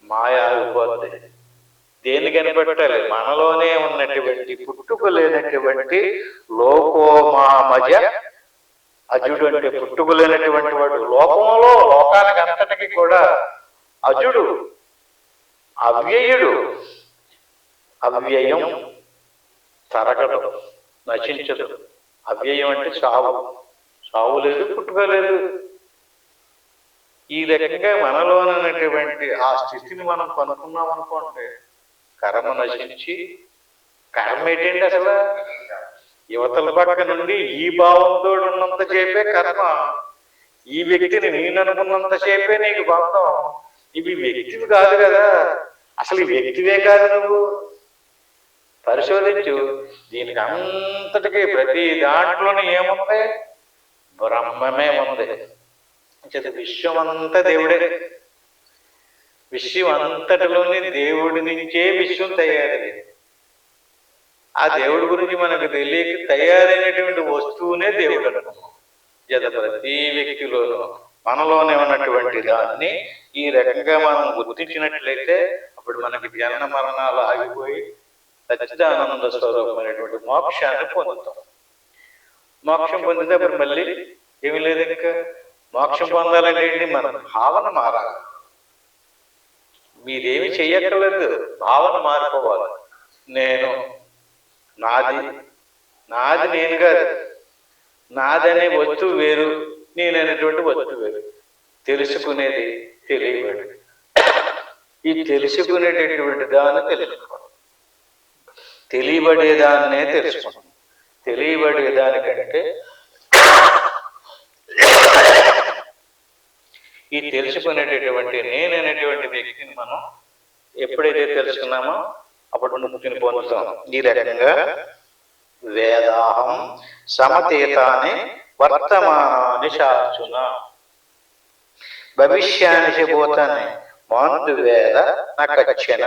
మాయ అయిపోద్ది. దేన్ని కనిపెట్టాలి? మనలోనే ఉన్నటువంటి పుట్టుకలేనటువంటి లోకోమామజ అజుడు అంటే పుట్టుకలేనటువంటి వాడు. లోకంలో లోకానికి అంతటికి కూడా అజుడు, అవ్యయుడు. అవ్యయం తరగదు, నశించదు. అవ్యయం అంటే చావు. చావు లేదు, పుట్టుక లేదు. ఈ రకంగా మనలోనటువంటి ఆ స్థితిని మనం కనుక్కున్నాం అనుకోండి, కర్మ నశించి, కర్మ ఏంటండి అసలు? యువతల పక్క నుండి ఈ భావంతో ఉన్నంత సేపే కర్మ. ఈ వ్యక్తిని నేను అనుకున్నంత సేపే నీకు బంధం. ఇవి వ్యక్తివి కాదు కదా, అసలు ఈ వ్యక్తివే కాదు. నువ్వు పరిశోధించు. దీనికి అంతటికీ ప్రతి దాంట్లోనే ఏముంది? బ్రహ్మమే ఉంది. విశ్వమంతా దేవుడే. విశ్వం అంతటిలోని దేవుడి నుంచే విశ్వం తయారైంది. ఆ దేవుడి గురించి మనకు తెలియక తయారైనటువంటి వస్తువునే దేవుడు అనుకున్నాం. ప్రతి వ్యక్తిలోనూ మనలోనే ఉన్నటువంటి దాన్ని ఈ రకంగా మనం గుర్తించినట్లయితే అప్పుడు మనకి జనన మరణాలు ఆగిపోయి సచ్చిదానంద స్వరూపమైనటువంటి మోక్షాన్ని పొందుతాం. మోక్షం పొందితే అప్పుడు మళ్ళీ ఏమి లేదు. ఇంకా మోక్షం పొందాలంటే ఏంటి? మన భావన మారాలి. మీరేమి చెయ్యక్కర్లేదు, భావన మారిపోవాలి. నేను, నాది, నాది నేను కాదు. నాదనే వస్తువు వేరు, నేననేటువంటి వస్తువు వేరు. తెలుసుకునేది తెలియబడి, ఈ తెలుసుకునేటటువంటి దాన్ని తెలుసుకోవాలి. తెలియబడేదాన్నే తెలుసుకున్నాం. తెలియబడేదానికంటే ఈ తెలుసుకునేటటువంటి నేననేటువంటి వ్యక్తిని మనం ఎప్పుడైతే తెలుసుకున్నామో అప్పుడు ముక్తిని పొందుతాం. ఈ రకంగా వేదాహం సమతేతాని వర్తమానాన్ని శార్చున భవిష్యాన్ని చెబోతాన్ని మాందు వేద నకచ్చన.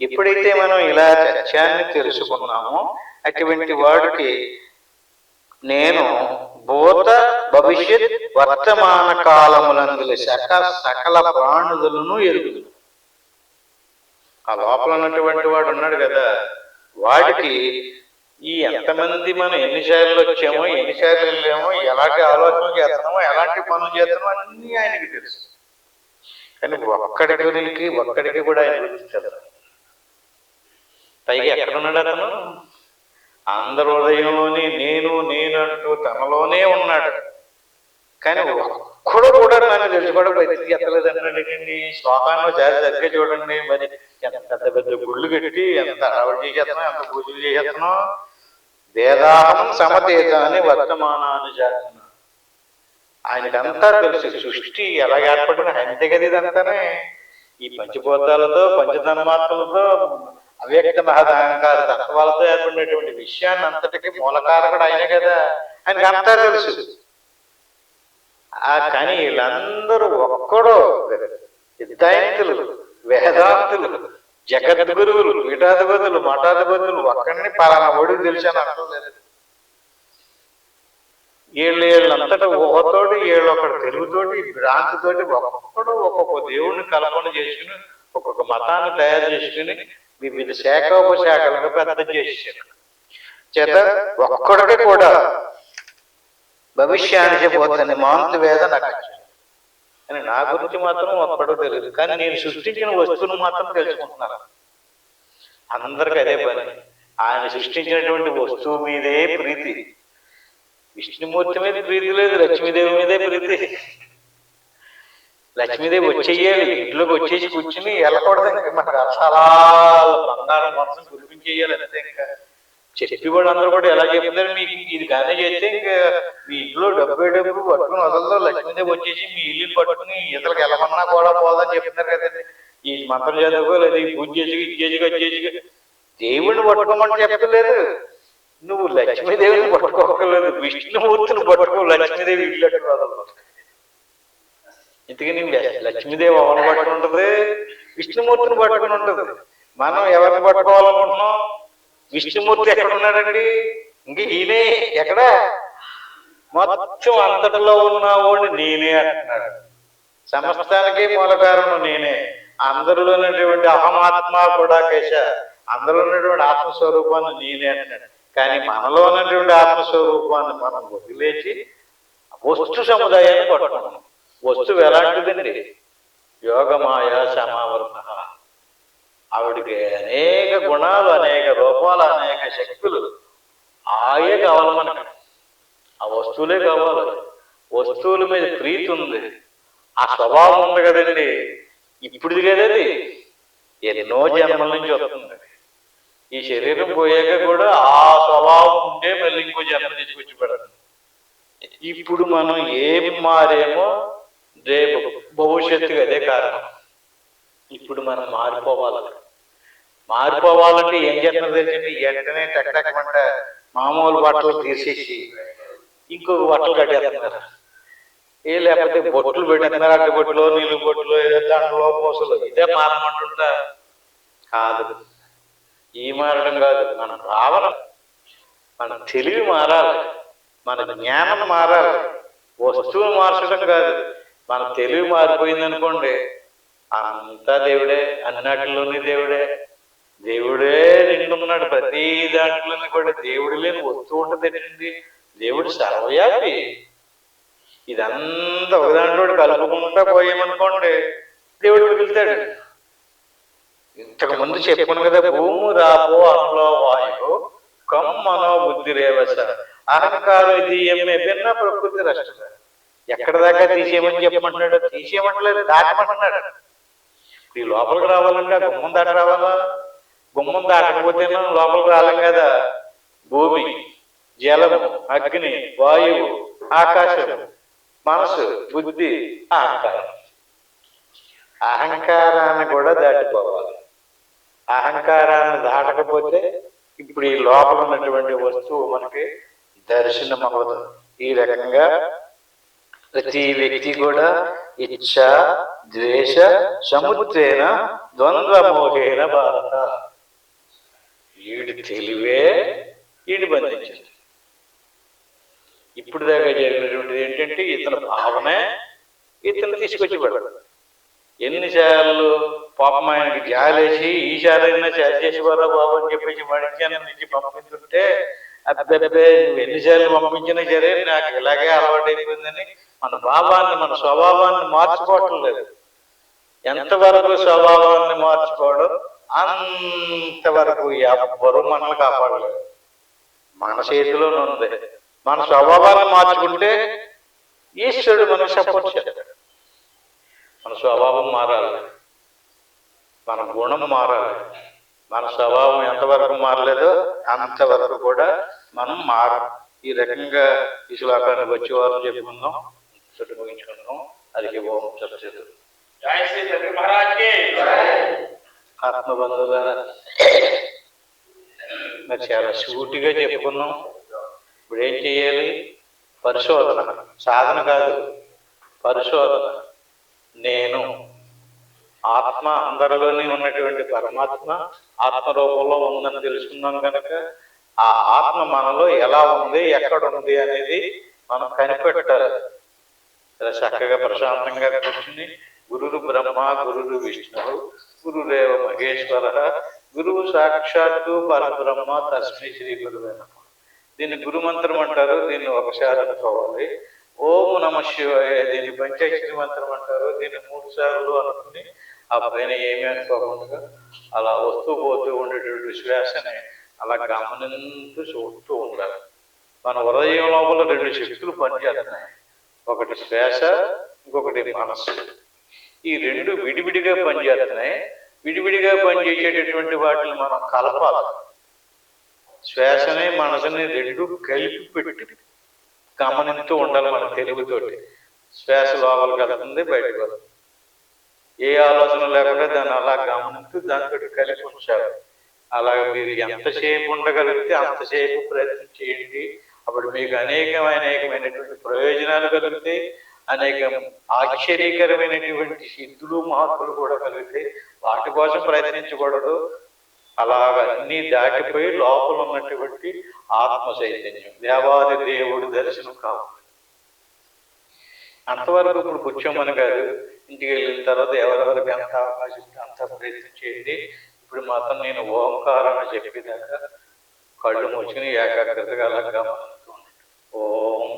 ఎప్పుడైతే మనం ఇలా సత్యాన్ని తెలుసుకున్నామో అటువంటి వాడికి నేను భూత భవిష్యత్ వర్తమాన కాలములందు సకల ప్రాణులను ఎరుగుదు. ఆ లోపల ఉన్నటువంటి వాడు ఉన్నాడు కదా, వాడికి ఈ ఎంతమంది మనం ఎన్నిసార్లు వచ్చామో, ఎన్నిసార్లు వెళ్ళామో, ఎలాంటి ఆలోచనలు చేస్తున్నామో, ఎలాంటి పనులు చేస్తున్నామో అన్నీ ఆయనకి తెలుసు. కానీ ఒక్కడికి కూడా ఆయన గుర్తించదు. పైగా ఎక్కడున్నాడు అతను? అందరి హృదయంలోని నేను అంటూ తనలోనే ఉన్నాడు. కానీ ఒక్కడు కూడా నన్ను తెలుసుకోవడం బయటికి ఎత్తలేదండి. శ్లోకాన్ని చాలా దగ్గర చూడండి. మరి ఎంత పెద్ద గుళ్ళు కట్టి ఎంత అడవడి చేసేస్తున్నాం, ఎంత పూజలు చేసేస్తున్నాం. వేదాహం సమతేత అని వర్తమానాన్ని చేస్తున్నాం. ఆయనకంతా తెలుసు. సృష్టి ఎలా ఏర్పడిన అంతే కదా. ఇదంతానే ఈ పంచభూతాలతో, పంచతన్మాత్రలతో, అవ్యక్త మహదహంకార తత్వాలతో ఏర్పడినటువంటి విషయాన్ని అంతటికి మూలకారకుడు ఆయనే కదా. ఆయనకి అంతా తెలుసు. కానీ వీళ్ళందరూ ఒక్కడో సిద్ధాంతులు, వేదాంతులు, జగద్గురువులు, పీఠాధిపతులు, మఠాధిపతులు ఒక్కడిని పలానా ఒడికి తెలిసాను అనుకోలేదు. వీళ్ళంతటా ఊహతోటి, వీళ్ళొకటి తెలుగుతోటి, భ్రాంతితోటి ఒక్కొక్కడు ఒక్కొక్క దేవుణ్ణి కల్పన చేసుకుని ఒక్కొక్క మతాన్ని తయారు చేసుకుని వివిధ శాఖోపశాఖలుగా పెద్ద చేసేసారు. చేత ఒక్కడికి కూడా భవిష్యానికి పోతుంది మాంతు వేద నాకు అని నా గురించి మాత్రం ఒక్కడో తెలియదు, కానీ నేను సృష్టించిన వస్తువును మాత్రం తెలుసుకుంటున్నాను. అందరికి అదే పని. ఆయన సృష్టించినటువంటి వస్తువు మీదే ప్రీతి. విష్ణుమూర్తి మీద ప్రీతి లేదు, లక్ష్మీదేవి మీదే ప్రీతి. లక్ష్మీదేవి వచ్చేయాలి, ఇంట్లోకి వచ్చేసి కూర్చుని వెళ్ళకూడదు. ఇంకా మనకు అసలా బంగారం మొత్తం కురిపించేయాలి అంతే. ఇంకా చెప్పి కూడా అందరూ కూడా ఎలా చెప్తున్నారు, మీకు ఇది కానీ చేస్తే ఇంకా మీ ఇంట్లో డబ్బు పట్టుకుని వదలదో, లక్ష్మీదేవి వచ్చేసి మీ ఇల్లు పట్టుకుని ఇతరులకు వెళ్ళమన్నా కూడా పోదని చెప్తున్నారు కదండి. ఈ మంత్రం చదువుకోలేదు, ఈ పూజ చేసి ఇచ్చేసి దేవుడిని పట్టుకోమని చెప్పలేదు. నువ్వు లక్ష్మీదేవిని పట్టుకోకలేదు, విష్ణుమూర్తిని పట్టుకో. లక్ష్మీదేవి ఇల్లు వదలదు. ఇంతకీ నువ్వు లక్ష్మీదేవి ఎవరిని పట్టుకుని ఉంటుంది, విష్ణుమూర్తిని పట్టుకుని ఉంటుంది. మనం ఎవరిని పట్టుకోవాలనుకుంటున్నాం? విష్ణుమూర్తి ఎక్కడ ఉన్నాడండి? ఇంక ఈయనే ఎక్కడ? మొత్తం అంతటిలో ఉన్నవాడిని నేనే అంటున్నాడు. సమస్తానికి మూల కారణం నేనే. అందరిలో ఉన్నటువంటి అహమాత్మ కూడా కేశ, అందులో ఉన్నటువంటి ఆత్మస్వరూపాన్ని నేనే అంటున్నాడు. కానీ మనలో ఉన్నటువంటి ఆత్మస్వరూపాన్ని మనం వదిలేసి వస్తు సముదాయాన్ని పట్టుకున్నాం. వస్తువు ఎలాంటిదండి? యోగమాయ సమావర్త. ఆవిడికి అనేక గుణాలు, అనేక రూపాలు, అనేక శక్తులు. ఆయే కావాలి మనకు, ఆ వస్తువులే కావాలి. వస్తువుల మీద ప్రీతి ఉంది, ఆ స్వభావం ఉంది కదండి. ఇప్పుడు కదండి, ఎన్నో జన్మల నుంచి వస్తుంది. ఈ శరీరం పోయాక కూడా ఆ స్వభావం ఉంటే మళ్ళీ ఇంకో జన్మ తీసుకొచ్చి పెడతాం. ఇప్పుడు మనం ఏం మారేమో రేపు భవిష్యత్తుగా అదే కారణం. ఇప్పుడు మనం మారిపోవాలంటే ఏం చేస్తున్నారు తెలిసింది? వెంటనే టక్టక్మంట మామూలు బట్టలు తీసేసి ఇంకొక బట్టలు కట్టేస్తున్నారు. లేకపోతే బొట్లు పెట్టేస్తున్నారు, అడ్డు బొట్లు, నీళ్ళు బొట్లు, ఏదో దాంట్లో పోసలు. ఇదే మారమంటుంటా కాదు. ఈ మారడం కాదు, మన భావన, మన తెలివి మారాలి, మన జ్ఞానం మారాలి. వస్తువులు మార్చడం కాదు. మన తెలివి మారిపోయింది అనుకోండి, అంతా దేవుడే, అన్నిటిలోని దేవుడే. దేవుడే నిండున్నాడు. ప్రతి దాంట్లోని కూడా దేవుడు లేని వస్తువు ఉంటుంది. దేవుడు సర్వవ్యాపి. ఇదంతా ఒక దాంట్లో కలుపుకుంటా పోయామనుకోండి, దేవుడు మిగులుతాడు. ఇంతకు ముందు చెప్పుకున్నాం కదా, భూము రాపో అన్నలో వాయు కమ్మనో బుద్ధి రేవస అహంకారం ఇది ఏమే భిన్న ప్రకృతి రక్ష. ఎక్కడ దాకా తీసేయమని చెప్పమంటున్నాడు? తీసేయమంటలేదు, దాటమంటున్నాడు. ఈ లోపలికి రావాలంటే గుమ్మం దాట రావాలా? గుమ్మం దాటకపోతే లోపలికి రాలేం కదా. భూమి, జలము, అగ్ని, వాయువు, ఆకాశం, మనసు, బుద్ధి, అహంకారం. అహంకారాన్ని కూడా దాటిపోవాలి. అహంకారాన్ని దాటకపోతే ఇప్పుడు ఈ లోపల ఉన్నటువంటి వస్తువు మనకి దర్శనం అవ్వదు. ఈ రకంగా ప్రతి వ్యక్తి కూడా ఇచ్చ, ద్వేష, సముద్రేన, ద్వంద్వమోహేన భారత. వీడి తెలివే వీడి బంధించింది. ఇప్పుడు దాకా జరిగినటువంటిది ఏంటంటే ఇతని భావనే ఇతను తీసుకొచ్చి పెడతాడు. ఎన్నిసార్లు పాపం ఆయనకి జాలేసి ఈసారైనా చేసేవారా బాబు అని చెప్పేసి మడిచాను నుంచి పంపిస్తుంటే, అబ్బెబ్బే నువ్వు ఎన్నిసార్లు పంపించినా సరే నాకు ఇలాగే అలవాటు అయిపోయిందని మన భావాన్ని, మన స్వభావాన్ని మార్చుకోవటం లేదు. ఎంతవరకు స్వభావాన్ని మార్చుకోవడం అంతవరకు ఎవ్వరూ మనల్ని కాపాడలేదు. మన చేతిలోనే ఉంది. మన స్వభావాన్ని మార్చుకుంటే ఈశ్వరుడు మనకు సపోర్ట్ చేస్తాడు. మన స్వభావం మారాలి, మన గుణం మారాలి. మన స్వభావం ఎంతవరకు మారలేదో అంతవరకు కూడా మనం మారాలి. ఈ రకంగా ఈ శ్లోకానికి వచ్చే వారు చెప్పుకుందాం, చుట్టూ ముగించుకుందాం. అది ఓం సత్సతు. ఆత్మబంధువులారా, మరి చాలా సూటిగా చెప్పుకున్నాం. ఇప్పుడు ఏం చేయాలి? పరిశోధన, సాధన కాదు, పరిశోధన. నేను ఆత్మ, అందరిలోనే ఉన్నటువంటి పరమాత్మ ఆత్మరూపంలో ఉందని తెలుసుకున్నాం కనుక ఆ ఆత్మ మనలో ఎలా ఉంది, ఎక్కడ ఉంది అనేది మనం కనిపెట్టాలి. చక్కగా ప్రశాంతంగా కూర్చుని గురురు బ్రహ్మ, గురురు విష్ణువు, గురురేవ మహేశ్వర, గురువు సాక్షాత్తు పరబ్రహ్మ, తస్మై శ్రీ గురువే నమః. దీన్ని గురుమంత్రం అంటారు. దీన్ని ఒకసారి అనుకోవాలి. ఓం నమ శివాయ దీన్ని పంచాక్షరి మంత్రం అంటారు. దీన్ని 3 సార్లు అనుకుని ఆ పైన ఏమి అనుకోకుండా అలా వస్తూ పోతూ ఉండేటువంటి శ్వాసని అలా గమనించు చూస్తూ ఉండాలి. మన హృదయం లోపల 2 శక్తులు పనిచేస్తున్నాయి. ఒకటి శ్వాస, ఇంకొకటి మనస్సు. ఈ 2 విడివిడిగా పనిచేస్తున్నాయి. విడివిడిగా పనిచేసేటటువంటి వాటిని మనం కలపాలి. శ్వాసని మనసుని 2 కలిపి పెట్టి గమనిస్తూ ఉండాలి. మన తెలుగుతోటి శ్వాస లోపలికి వెళ్తుంది, బయటకు వస్తుంది. ఏ ఆలోచన లేకుండా దాన్ని అలా గమనిస్తూ దాంతో కలిపి ఉంచాలి. అలాగే మీరు ఎంతసేపు ఉండగలిగితే అంతసేపు ప్రయత్నం చేయండి. అప్పుడు మీకు అనేకమైనటువంటి ప్రయోజనాలు కలుగుతాయి. అనేక ఆశ్చర్యకరమైనటువంటి సిద్ధులు మార్పులు కూడా కలుగుతాయి. వాటి కోసం ప్రయత్నించకూడదు. అలాగన్నీ దాటిపోయి లోపల ఉన్నటువంటి ఆత్మ చైతన్యం, దేవాది దేవుడు దర్శనం కావాలి. అంతవరకు ఇప్పుడు కూర్చోమని కాదు, ఇంటికి వెళ్ళిన తర్వాత ఎవరెవరికి ఎంత అవకాశం అంత ప్రయత్నం చేయండి. ఇప్పుడు మాత్రం నేను ఓంకారాన్ని చెప్పేదాకా కళ్ళు మూసుకుని ఏకాగ్రతగా అలా గమనిస్తూ ఉంటాను. ఓం